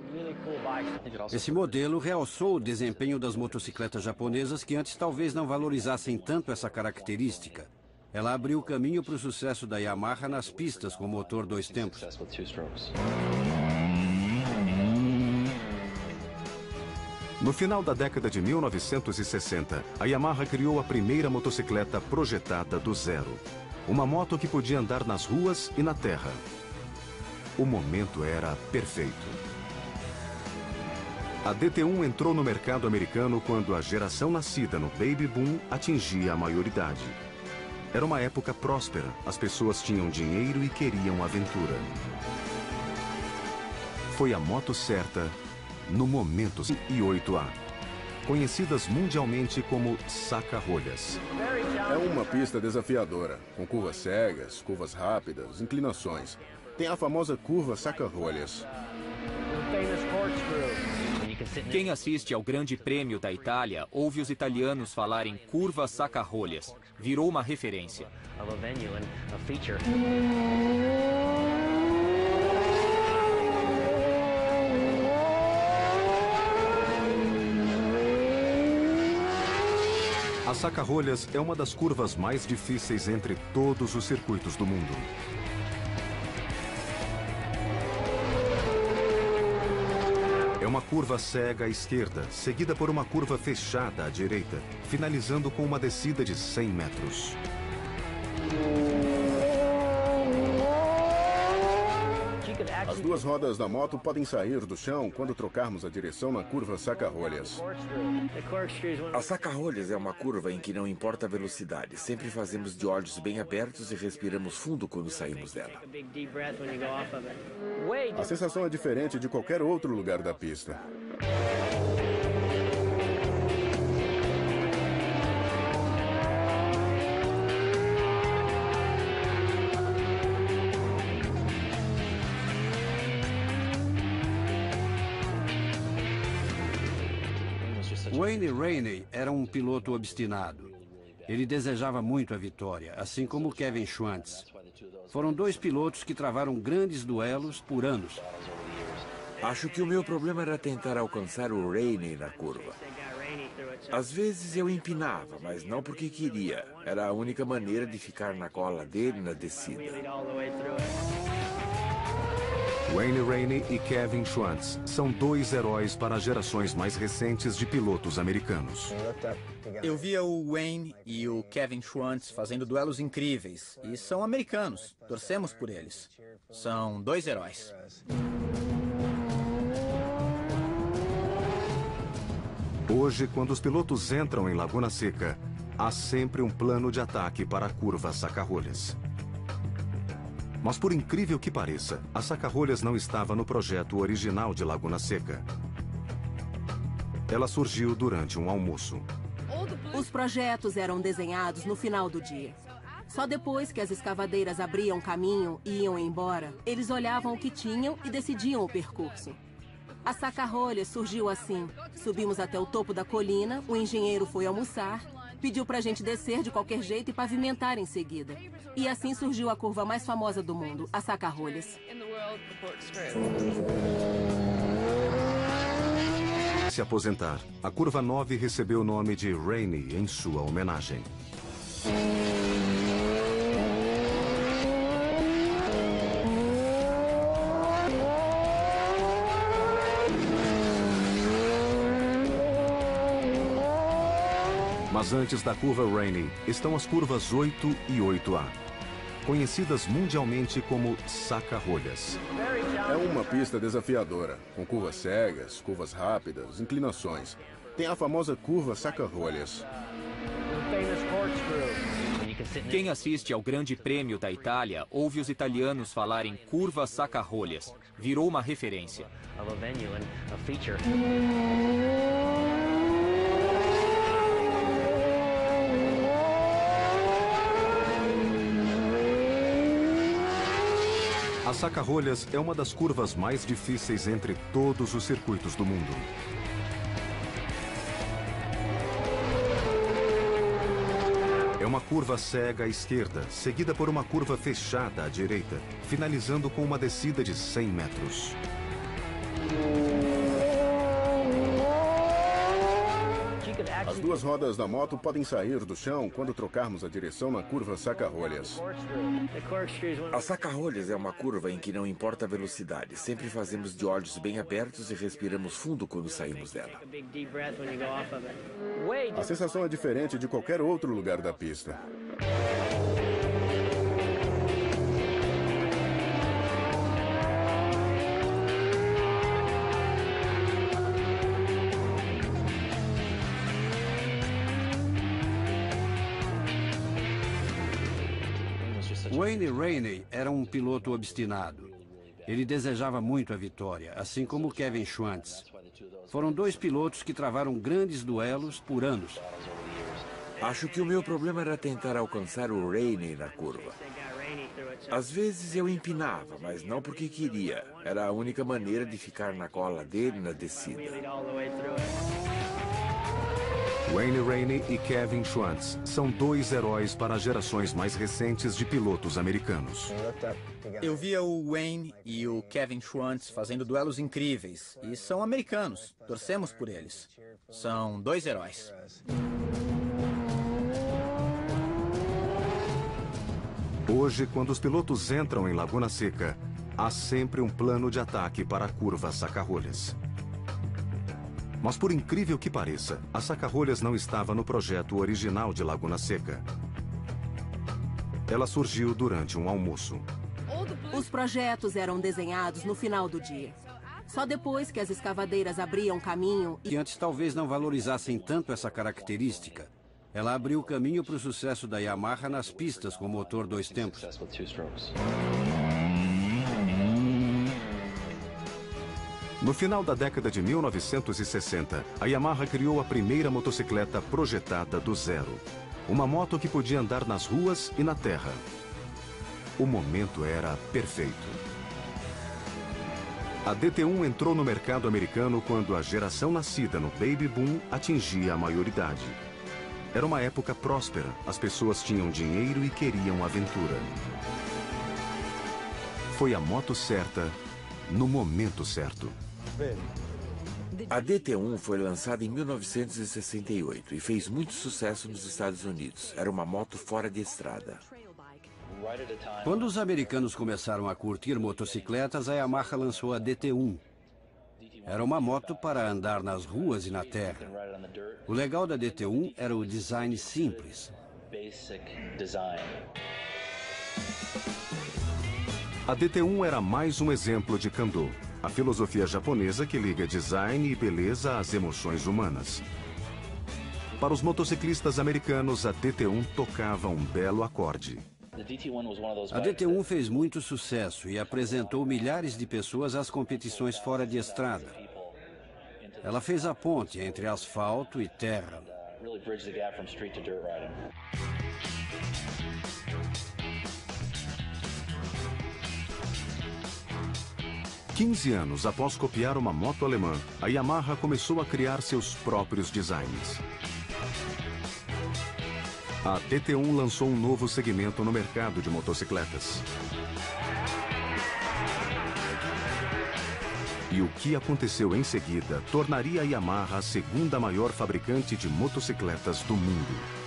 B: Esse modelo realçou o desempenho das motocicletas japonesas que antes talvez não valorizassem tanto essa característica. Ela abriu o caminho para o sucesso da Yamaha nas pistas com motor 2 tempos.
A: No final da década de 1960, a Yamaha criou a primeira motocicleta projetada do zero. Uma moto que podia andar nas ruas e na terra. O momento era perfeito. A DT1 entrou no mercado americano quando a geração nascida no Baby Boom atingia a maioridade. Era uma época próspera, as pessoas tinham dinheiro e queriam aventura. Foi a moto certa no momento. E 8A, conhecidas mundialmente como saca-rolhas.
H: É uma pista desafiadora, com curvas cegas, curvas rápidas, inclinações. Tem a famosa curva saca-rolhas.
D: Quem assiste ao Grande Prêmio da Itália ouve os italianos falarem curva saca-rolhas. Virou uma referência.
A: A saca-rolhas é uma das curvas mais difíceis entre todos os circuitos do mundo. É uma curva cega à esquerda, seguida por uma curva fechada à direita, finalizando com uma descida de 100 metros.
H: As duas rodas da moto podem sair do chão quando trocarmos a direção na curva saca-rolhas.
E: A saca-rolhas é uma curva em que não importa a velocidade. Sempre fazemos de olhos bem abertos e respiramos fundo quando saímos dela.
H: A sensação é diferente de qualquer outro lugar da pista.
B: Wayne Rainey era um piloto obstinado. Ele desejava muito a vitória, assim como Kevin Schwantz. Foram dois pilotos que travaram grandes duelos por anos.
E: Acho que o meu problema era tentar alcançar o Rainey na curva. Às vezes eu empinava, mas não porque queria. Era a única maneira de ficar na cola dele na descida.
A: Wayne Rainey e Kevin Schwantz são dois heróis para as gerações mais recentes de pilotos americanos.
F: Eu via o Wayne e o Kevin Schwantz fazendo duelos incríveis. E são americanos. Torcemos por eles. São dois heróis.
A: Hoje, quando os pilotos entram em Laguna Seca, há sempre um plano de ataque para a curva saca-rolhas. Mas por incrível que pareça, a saca-rolhas não estava no projeto original de Laguna Seca. Ela surgiu durante um almoço.
K: Os projetos eram desenhados no final do dia. Só depois que as escavadeiras abriam caminho e iam embora, eles olhavam o que tinham e decidiam o percurso. A saca-rolhas surgiu assim. Subimos até o topo da colina, o engenheiro foi almoçar, pediu pra gente descer de qualquer jeito e pavimentar em seguida. E assim surgiu a curva mais famosa do mundo, a saca-rolhas.
A: Se aposentar, a curva 9 recebeu o nome de Rainey em sua homenagem. Mas antes da curva Rainey, estão as curvas 8 e 8A, conhecidas mundialmente como saca-rolhas.
H: É uma pista desafiadora, com curvas cegas, curvas rápidas, inclinações. Tem a famosa curva saca-rolhas.
D: Quem assiste ao Grande Prêmio da Itália ouve os italianos falarem curva saca-rolhas. Virou uma referência.
A: A saca-rolhas é uma das curvas mais difíceis entre todos os circuitos do mundo. É uma curva cega à esquerda, seguida por uma curva fechada à direita, finalizando com uma descida de 100 metros.
H: As duas rodas da moto podem sair do chão quando trocarmos a direção na curva saca-rolhas.
E: A saca-rolhas é uma curva em que não importa a velocidade. Sempre fazemos de olhos bem abertos e respiramos fundo quando saímos dela.
H: A sensação é diferente de qualquer outro lugar da pista.
B: Wayne Rainey era um piloto obstinado. Ele desejava muito a vitória, assim como Kevin Schwantz. Foram dois pilotos que travaram grandes duelos por anos.
E: Acho que o meu problema era tentar alcançar o Rainey na curva. Às vezes eu empinava, mas não porque queria. Era a única maneira de ficar na cola dele na descida.
A: Wayne Rainey e Kevin Schwantz são dois heróis para as gerações mais recentes de pilotos americanos.
F: Eu via o Wayne e o Kevin Schwantz fazendo duelos incríveis. E são americanos. Torcemos por eles. São dois heróis.
A: Hoje, quando os pilotos entram em Laguna Seca, há sempre um plano de ataque para a curva Saca-Rolhas. Mas por incrível que pareça, a Saca-Rolhas não estava no projeto original de Laguna Seca. Ela surgiu durante um almoço.
K: Os projetos eram desenhados no final do dia. Só depois que as escavadeiras abriam caminho
B: e antes talvez não valorizassem tanto essa característica. Ela abriu caminho para o sucesso da Yamaha nas pistas com motor 2 tempos.
A: No final da década de 1960, a Yamaha criou a primeira motocicleta projetada do zero. Uma moto que podia andar nas ruas e na terra. O momento era perfeito. A DT1 entrou no mercado americano quando a geração nascida no Baby Boom atingia a maioridade. Era uma época próspera, as pessoas tinham dinheiro e queriam aventura. Foi a moto certa, no momento certo.
E: A DT1 foi lançada em 1968 e fez muito sucesso nos Estados Unidos. Era uma moto fora de estrada.
B: Quando os americanos começaram a curtir motocicletas, a Yamaha lançou a DT1. Era uma moto para andar nas ruas e na terra. O legal da DT1 era o design simples.
A: A DT1 era mais um exemplo de Kando, a filosofia japonesa que liga design e beleza às emoções humanas. Para os motociclistas americanos, a DT1 tocava um belo acorde.
B: A DT1 fez muito sucesso e apresentou milhares de pessoas às competições fora de estrada. Ela fez a ponte entre asfalto e terra.
A: Quinze anos após copiar uma moto alemã, a Yamaha começou a criar seus próprios designs. A DT1 lançou um novo segmento no mercado de motocicletas. E o que aconteceu em seguida tornaria a Yamaha a segunda maior fabricante de motocicletas do mundo.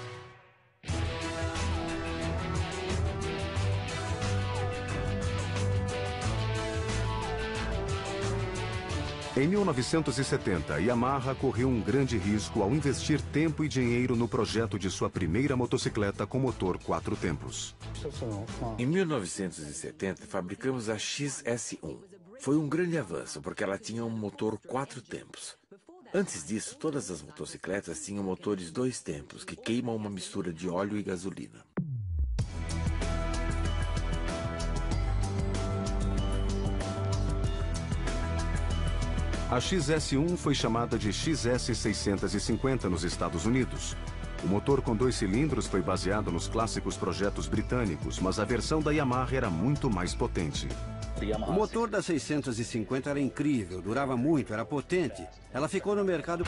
A: Em 1970, a Yamaha correu um grande risco ao investir tempo e dinheiro no projeto de sua primeira motocicleta com motor 4 tempos.
E: Em 1970, fabricamos a XS1. Foi um grande avanço, porque ela tinha um motor 4 tempos. Antes disso, todas as motocicletas tinham motores 2 tempos, que queimam uma mistura de óleo e gasolina.
A: A XS1 foi chamada de XS650 nos Estados Unidos. O motor com 2 cilindros foi baseado nos clássicos projetos britânicos, mas a versão da Yamaha era muito mais potente.
B: O motor da 650 era incrível, durava muito, era potente. Ela ficou no mercado...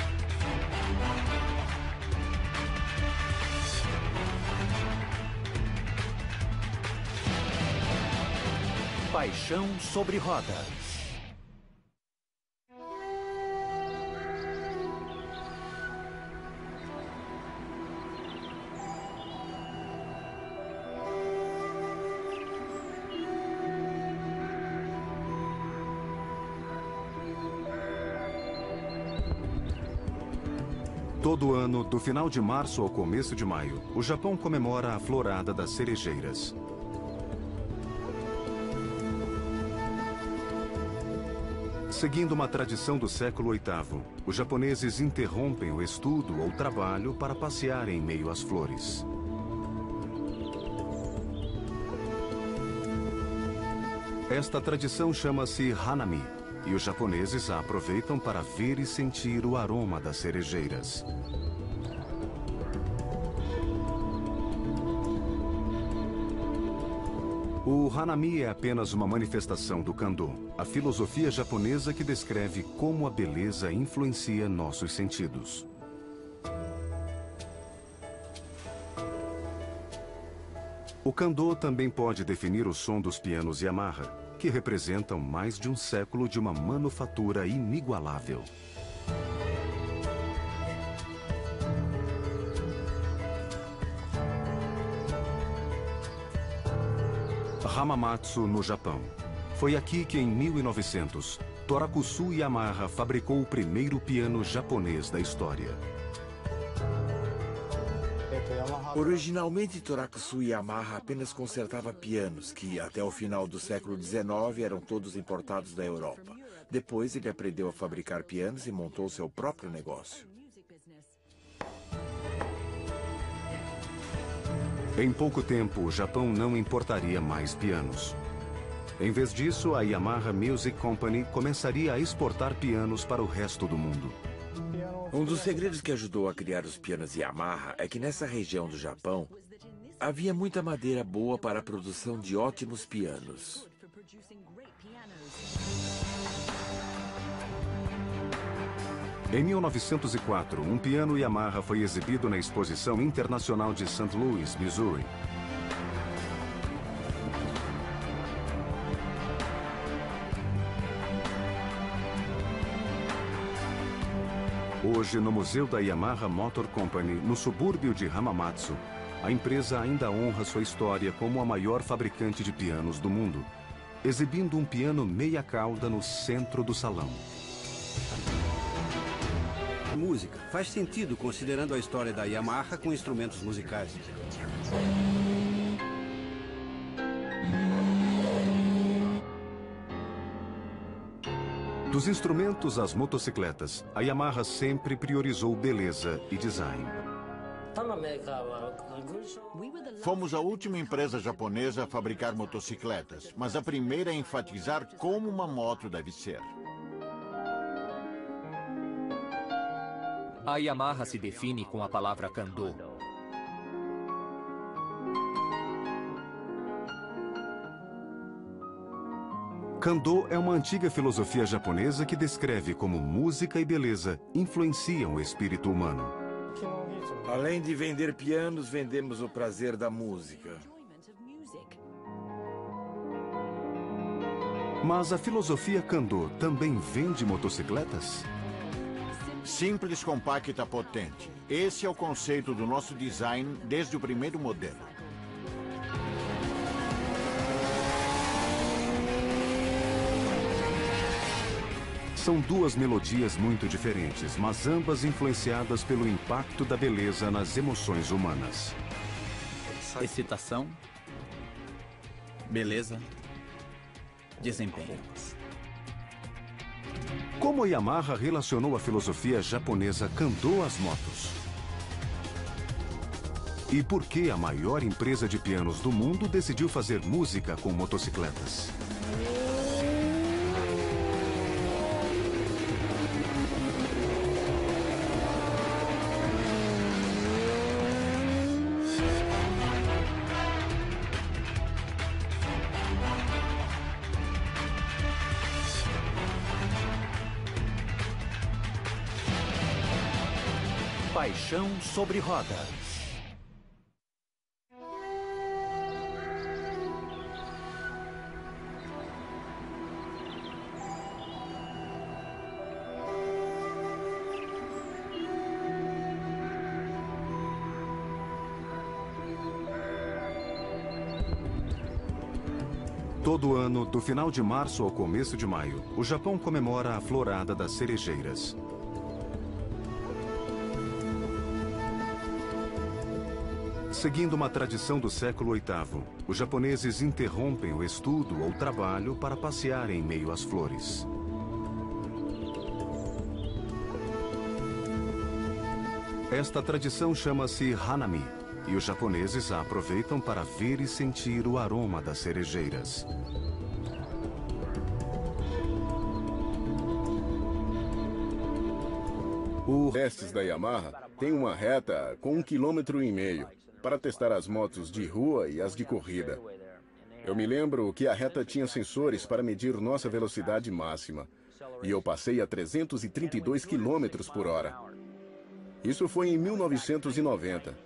G: Paixão sobre rodas.
A: Todo ano, do final de março ao começo de maio, o Japão comemora a Florada das Cerejeiras. Seguindo uma tradição do século VIII, os japoneses interrompem o estudo ou trabalho para passear em meio às flores. Esta tradição chama-se Hanami, e os japoneses a aproveitam para ver e sentir o aroma das cerejeiras. O O Hanami é apenas uma manifestação do Kando, a filosofia japonesa que descreve como a beleza influencia nossos sentidos. O Kando também pode definir o som dos pianos Yamaha, que representam mais de um século de uma manufatura inigualável. Hamamatsu, no Japão. Foi aqui que, em 1900, Torakusu Yamaha fabricou o primeiro piano japonês da história.
E: Originalmente, Torakusu Yamaha apenas consertava pianos que, até o final do século XIX, eram todos importados da Europa. Depois, ele aprendeu a fabricar pianos e montou seu próprio negócio.
A: Em pouco tempo, o Japão não importaria mais pianos. Em vez disso, a Yamaha Music Company começaria a exportar pianos para o resto do mundo.
E: Um dos segredos que ajudou a criar os pianos Yamaha é que nessa região do Japão havia muita madeira boa para a produção de ótimos pianos.
A: Em 1904, um piano Yamaha foi exibido na Exposição Internacional de St. Louis, Missouri. Hoje, no Museu da Yamaha Motor Company, no subúrbio de Hamamatsu, a empresa ainda honra sua história como a maior fabricante de pianos do mundo, exibindo um piano meia cauda no centro do salão.
B: Música faz sentido considerando a história da Yamaha com instrumentos musicais.
A: Dos instrumentos às motocicletas, a Yamaha sempre priorizou beleza e design.
C: Fomos a última empresa japonesa a fabricar motocicletas, mas a primeira a enfatizar como uma moto deve ser.
D: A Yamaha se define com a palavra Kando.
A: Kando é uma antiga filosofia japonesa que descreve como música e beleza influenciam o espírito humano.
E: Além de vender pianos, vendemos o prazer da música.
A: Mas a filosofia Kando também vende motocicletas?
C: Simples, compacta, potente. Esse é o conceito do nosso design desde o primeiro modelo.
A: São duas melodias muito diferentes, mas ambas influenciadas pelo impacto da beleza nas emoções humanas.
F: Excitação, beleza, desempenho.
A: Como a Yamaha relacionou a filosofia japonesa Kando às motos? E por que a maior empresa de pianos do mundo decidiu fazer música com motocicletas?
G: Paixão sobre rodas.
A: Todo ano, do final de março ao começo de maio, o Japão comemora a Florada das Cerejeiras. Seguindo uma tradição do século VIII, os japoneses interrompem o estudo ou trabalho para passear em meio às flores. Esta tradição chama-se Hanami, e os japoneses a aproveitam para ver e sentir o aroma das cerejeiras.
H: Os testes da Yamaha têm uma reta com 1,5 km para testar as motos de rua e as de corrida. Eu me lembro que a reta tinha sensores para medir nossa velocidade máxima. E eu passei a 332 km por hora. Isso foi em 1990.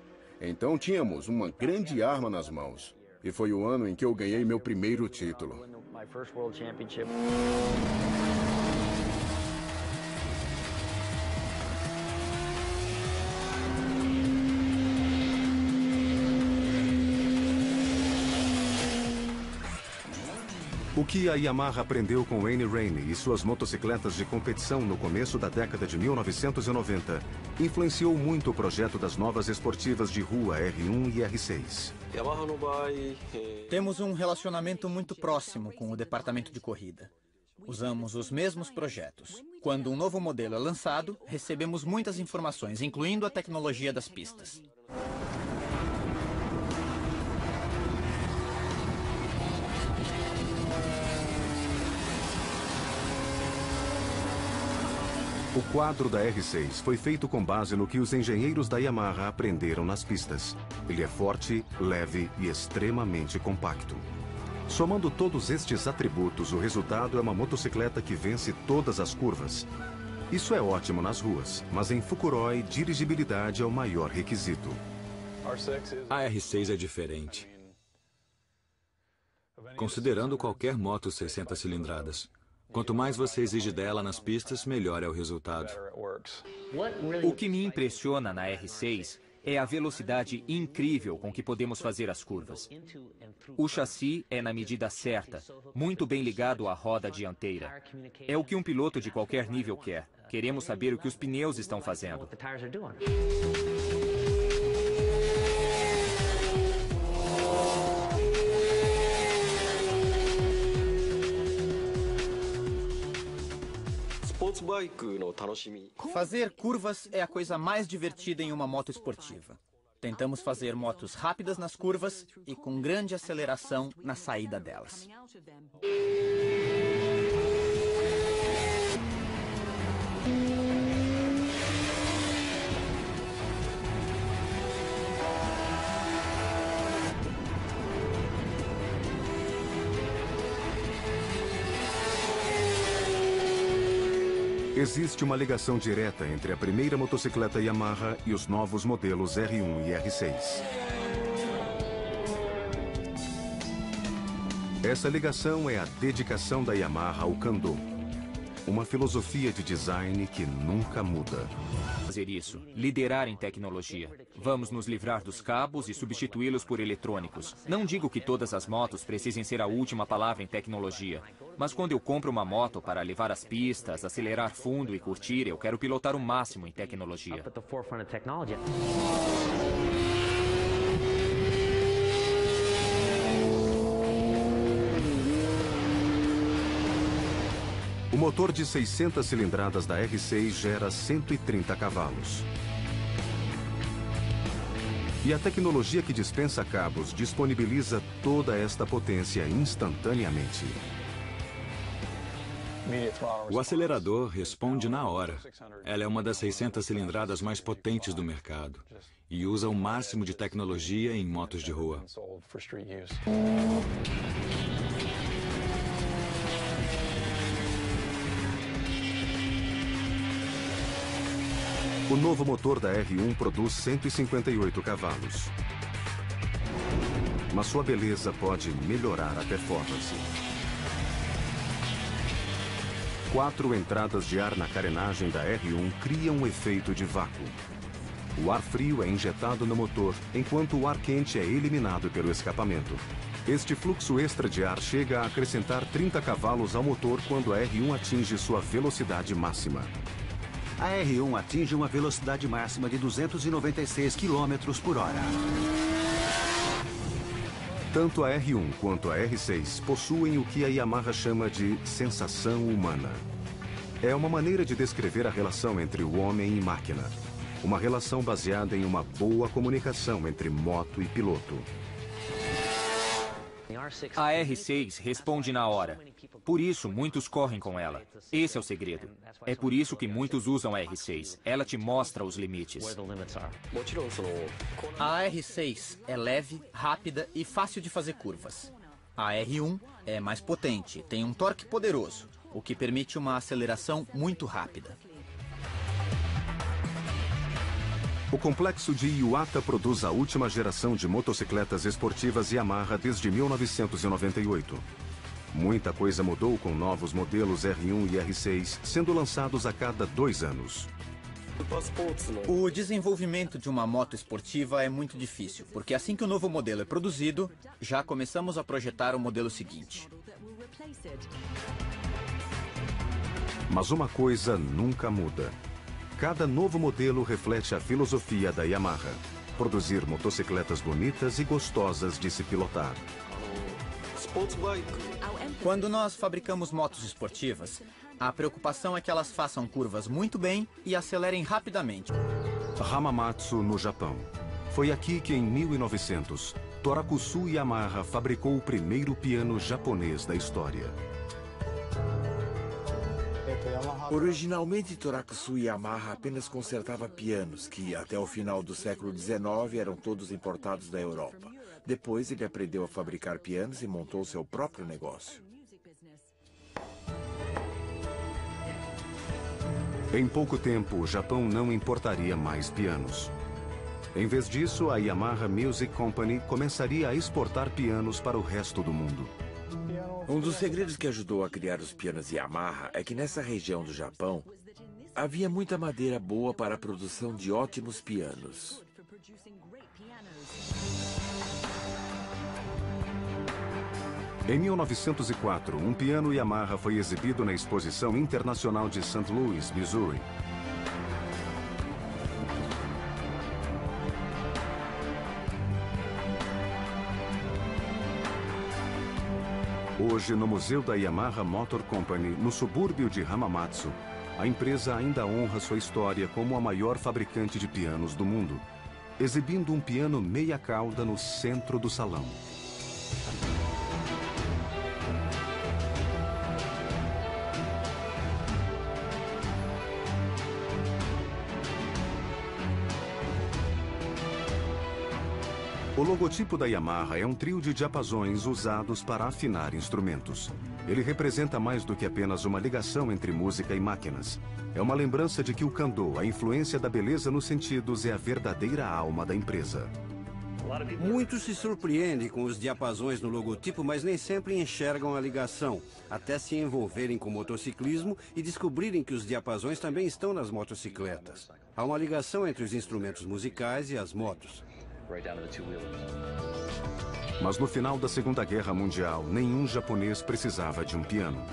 H: Então tínhamos uma grande arma nas mãos. E foi o ano em que eu ganhei meu primeiro título.
A: O que a Yamaha aprendeu com Wayne Rainey e suas motocicletas de competição no começo da década de 1990 influenciou muito o projeto das novas esportivas de rua R1 e R6.
F: Temos um relacionamento muito próximo com o departamento de corrida. Usamos os mesmos projetos. Quando um novo modelo é lançado, recebemos muitas informações, incluindo a tecnologia das pistas.
A: O quadro da R6 foi feito com base no que os engenheiros da Yamaha aprenderam nas pistas. Ele é forte, leve e extremamente compacto. Somando todos estes atributos, o resultado é uma motocicleta que vence todas as curvas. Isso é ótimo nas ruas, mas em Fukuroi, dirigibilidade é o maior requisito.
I: A R6 é diferente. Considerando qualquer moto 600 cilindradas. Quanto mais você exige dela nas pistas, melhor é o resultado.
D: O que me impressiona na R6 é a velocidade incrível com que podemos fazer as curvas. O chassi é na medida certa, muito bem ligado à roda dianteira. É o que um piloto de qualquer nível quer. Queremos saber o que os pneus estão fazendo.
F: Fazer curvas é a coisa mais divertida em uma moto esportiva. Tentamos fazer motos rápidas nas curvas e com grande aceleração na saída delas.
A: Existe uma ligação direta entre a primeira motocicleta Yamaha e os novos modelos R1 e R6. Essa ligação é a dedicação da Yamaha ao Kando, uma filosofia de design que nunca muda.
D: Fazer isso, liderar em tecnologia. Vamos nos livrar dos cabos e substituí-los por eletrônicos. Não digo que todas as motos precisem ser a última palavra em tecnologia. Mas quando eu compro uma moto para levar às pistas, acelerar fundo e curtir, eu quero pilotar o máximo em tecnologia.
A: O motor de 600 cilindradas da R6 gera 130 cavalos. E a tecnologia que dispensa cabos disponibiliza toda esta potência instantaneamente.
I: O acelerador responde na hora. Ela é uma das 600 cilindradas mais potentes do mercado e usa o máximo de tecnologia em motos de rua.
A: O novo motor da R1 produz 158 cavalos. Mas sua beleza pode melhorar a performance. 4 entradas de ar na carenagem da R1 criam um efeito de vácuo. O ar frio é injetado no motor, enquanto o ar quente é eliminado pelo escapamento. Este fluxo extra de ar chega a acrescentar 30 cavalos ao motor quando a R1 atinge sua velocidade máxima.
G: A R1 atinge uma velocidade máxima de 296 km por hora.
A: Tanto a R1 quanto a R6 possuem o que a Yamaha chama de sensação humana. É uma maneira de descrever a relação entre o homem e máquina. Uma relação baseada em uma boa comunicação entre moto e piloto.
D: A R6 responde na hora. Por isso, muitos correm com ela. Esse é o segredo. É por isso que muitos usam a R6. Ela te mostra os limites.
F: A R6 é leve, rápida e fácil de fazer curvas. A R1 é mais potente, tem um torque poderoso, o que permite uma aceleração muito rápida.
A: O complexo de Iwata produz a última geração de motocicletas esportivas Yamaha desde 1998. Muita coisa mudou com novos modelos R1 e R6 sendo lançados a cada 2 anos.
F: O desenvolvimento de uma moto esportiva é muito difícil, porque assim que o novo modelo é produzido, já começamos a projetar o modelo seguinte.
A: Mas uma coisa nunca muda. Cada novo modelo reflete a filosofia da Yamaha: produzir motocicletas bonitas e gostosas de se pilotar.
F: Quando nós fabricamos motos esportivas, a preocupação é que elas façam curvas muito bem e acelerem rapidamente.
A: Hamamatsu, no Japão. Foi aqui que, em 1900, Torakusu Yamaha fabricou o primeiro piano japonês da história.
E: Originalmente, Torakusu Yamaha apenas consertava pianos, que até o final do século XIX eram todos importados da Europa. Depois ele aprendeu a fabricar pianos e montou seu próprio negócio.
A: Em pouco tempo, o Japão não importaria mais pianos. Em vez disso, a Yamaha Music Company começaria a exportar pianos para o resto do mundo.
E: Um dos segredos que ajudou a criar os pianos Yamaha é que nessa região do Japão havia muita madeira boa para a produção de ótimos pianos.
A: Em 1904, um piano Yamaha foi exibido na Exposição Internacional de St. Louis, Missouri. Hoje, no Museu da Yamaha Motor Company, no subúrbio de Hamamatsu, a empresa ainda honra sua história como a maior fabricante de pianos do mundo, exibindo um piano meia cauda no centro do salão. O logotipo da Yamaha é um trio de diapasões usados para afinar instrumentos. Ele representa mais do que apenas uma ligação entre música e máquinas. É uma lembrança de que o Kando, a influência da beleza nos sentidos, é a verdadeira alma da empresa.
B: Muitos se surpreendem com os diapasões no logotipo, mas nem sempre enxergam a ligação, até se envolverem com motociclismo e descobrirem que os diapasões também estão nas motocicletas. Há uma ligação entre os instrumentos musicais e as motos.
A: Mas no final da Segunda Guerra Mundial, nenhum japonês precisava de um piano.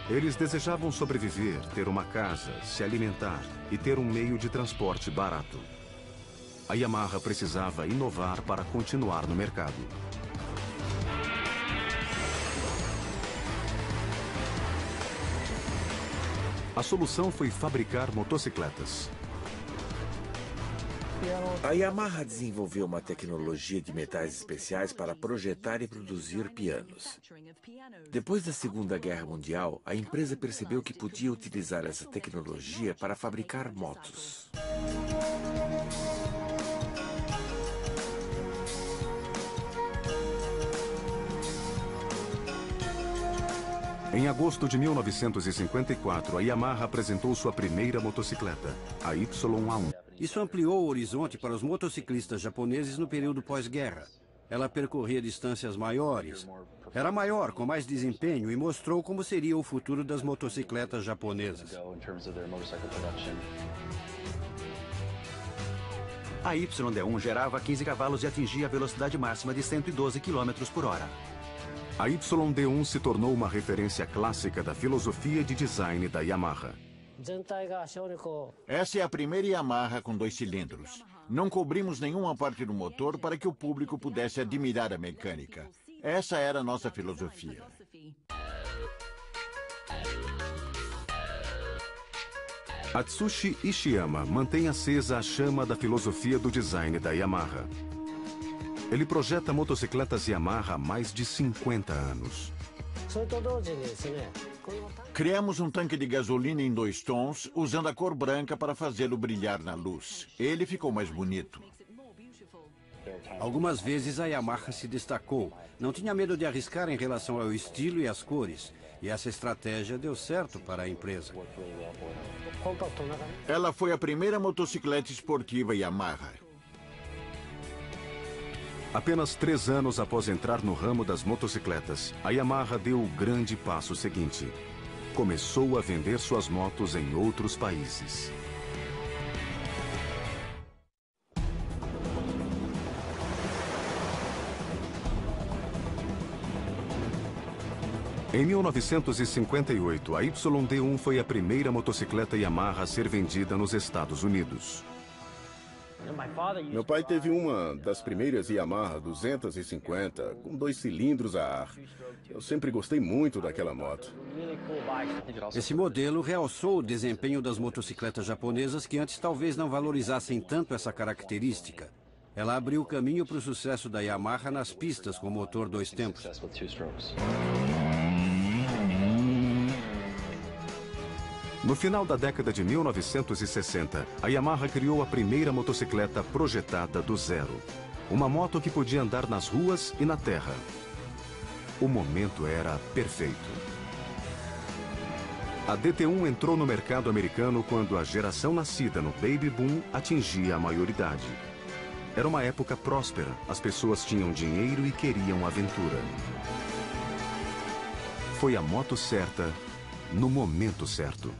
A: Eles desejavam sobreviver, ter uma casa, se alimentar e ter um meio de transporte barato. A Yamaha precisava inovar para continuar no mercado. A solução foi fabricar motocicletas.
E: A Yamaha desenvolveu uma tecnologia de metais especiais para projetar e produzir pianos. Depois da Segunda Guerra Mundial, a empresa percebeu que podia utilizar essa tecnologia para fabricar motos.
A: Em agosto de 1954, a Yamaha apresentou sua primeira motocicleta, a YA1.
B: Isso ampliou o horizonte para os motociclistas japoneses no período pós-guerra. Ela percorria distâncias maiores, era maior, com mais desempenho e mostrou como seria o futuro das motocicletas japonesas.
G: A YD1 gerava 15 cavalos e atingia a velocidade máxima de 112 km por hora.
A: A YD1 se tornou uma referência clássica da filosofia de design da Yamaha.
C: Essa é a primeira Yamaha com 2 cilindros. Não cobrimos nenhuma parte do motor para que o público pudesse admirar a mecânica. Essa era a nossa filosofia.
A: Atsushi Ishiyama mantém acesa a chama da filosofia do design da Yamaha. Ele projeta motocicletas Yamaha há mais de 50 anos.
C: Criamos um tanque de gasolina em 2 tons, usando a cor branca para fazê-lo brilhar na luz. Ele ficou mais bonito.
B: Algumas vezes a Yamaha se destacou. Não tinha medo de arriscar em relação ao estilo e às cores. E essa estratégia deu certo para a empresa.
C: Ela foi a primeira motocicleta esportiva Yamaha.
A: Apenas 3 anos após entrar no ramo das motocicletas, a Yamaha deu o grande passo seguinte. Começou a vender suas motos em outros países. Em 1958, a YD1 foi a primeira motocicleta Yamaha a ser vendida nos Estados Unidos.
H: Meu pai teve uma das primeiras Yamaha 250, com 2 cilindros a ar. Eu sempre gostei muito daquela moto.
B: Esse modelo realçou o desempenho das motocicletas japonesas que antes talvez não valorizassem tanto essa característica. Ela abriu o caminho para o sucesso da Yamaha nas pistas com motor 2 tempos.
A: No final da década de 1960, a Yamaha criou a primeira motocicleta projetada do zero. Uma moto que podia andar nas ruas e na terra. O momento era perfeito. A DT1 entrou no mercado americano quando a geração nascida no Baby Boom atingia a maioridade. Era uma época próspera, as pessoas tinham dinheiro e queriam aventura. Foi a moto certa, no momento certo.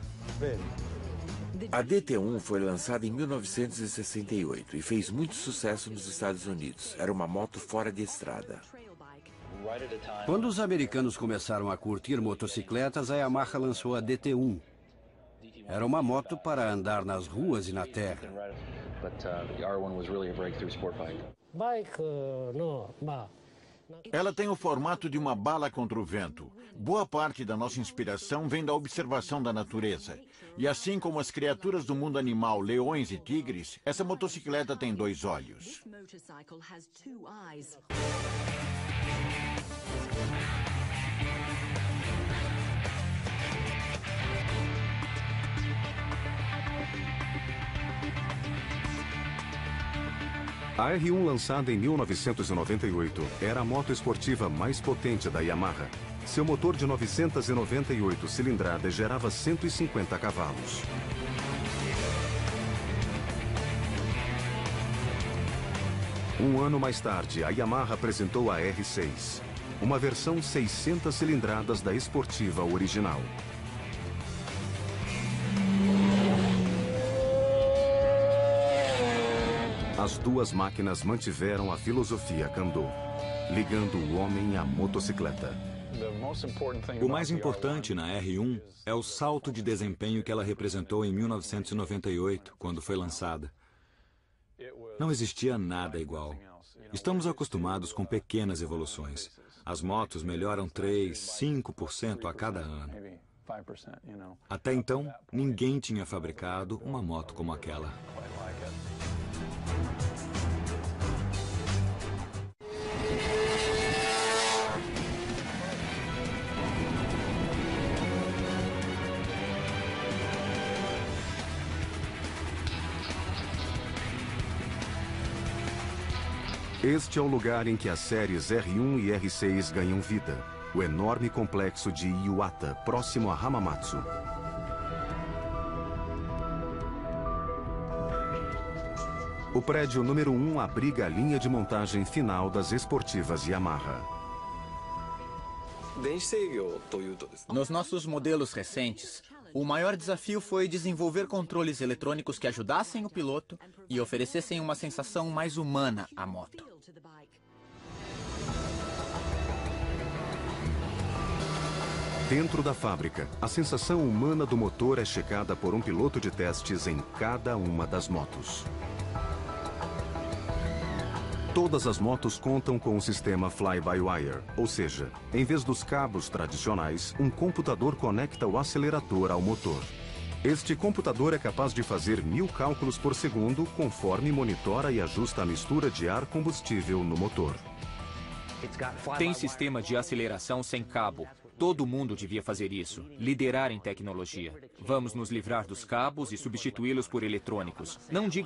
E: A DT1 foi lançada em 1968 e fez muito sucesso nos Estados Unidos. Era uma moto fora de estrada.
B: Quando os americanos começaram a curtir motocicletas, a Yamaha lançou a DT1. Era uma moto para andar nas ruas e na terra.
C: Ela tem o formato de uma bala contra o vento. Boa parte da nossa inspiração vem da observação da natureza. E assim como as criaturas do mundo animal, leões e tigres, essa motocicleta tem 2 olhos.
A: A R1, lançada em 1998, era a moto esportiva mais potente da Yamaha. Seu motor de 998 cilindradas gerava 150 cavalos. Um ano mais tarde, a Yamaha apresentou a R6, uma versão 600 cilindradas da esportiva original. As duas máquinas mantiveram a filosofia Kando, ligando o homem à motocicleta.
I: O mais importante na R1 é o salto de desempenho que ela representou em 1998, quando foi lançada. Não existia nada igual. Estamos acostumados com pequenas evoluções. As motos melhoram 3, 5% a cada ano. Até então, ninguém tinha fabricado uma moto como aquela.
A: Este é o lugar em que as séries R1 e R6 ganham vida. O enorme complexo de Iwata, próximo a Hamamatsu. O prédio número 1 abriga a linha de montagem final das esportivas Yamaha.
F: Nos nossos modelos recentes, o maior desafio foi desenvolver controles eletrônicos que ajudassem o piloto e oferecessem uma sensação mais humana à moto.
A: Dentro da fábrica, a sensação humana do motor é checada por um piloto de testes em cada uma das motos. Todas as motos contam com o sistema fly-by-wire, ou seja, em vez dos cabos tradicionais, um computador conecta o acelerador ao motor. Este computador é capaz de fazer 1000 cálculos por segundo, conforme monitora e ajusta a mistura de ar-combustível no motor.
D: Tem sistema de aceleração sem cabo. Todo mundo devia fazer isso, liderar em tecnologia. Vamos nos livrar dos cabos e substituí-los por eletrônicos. Não digo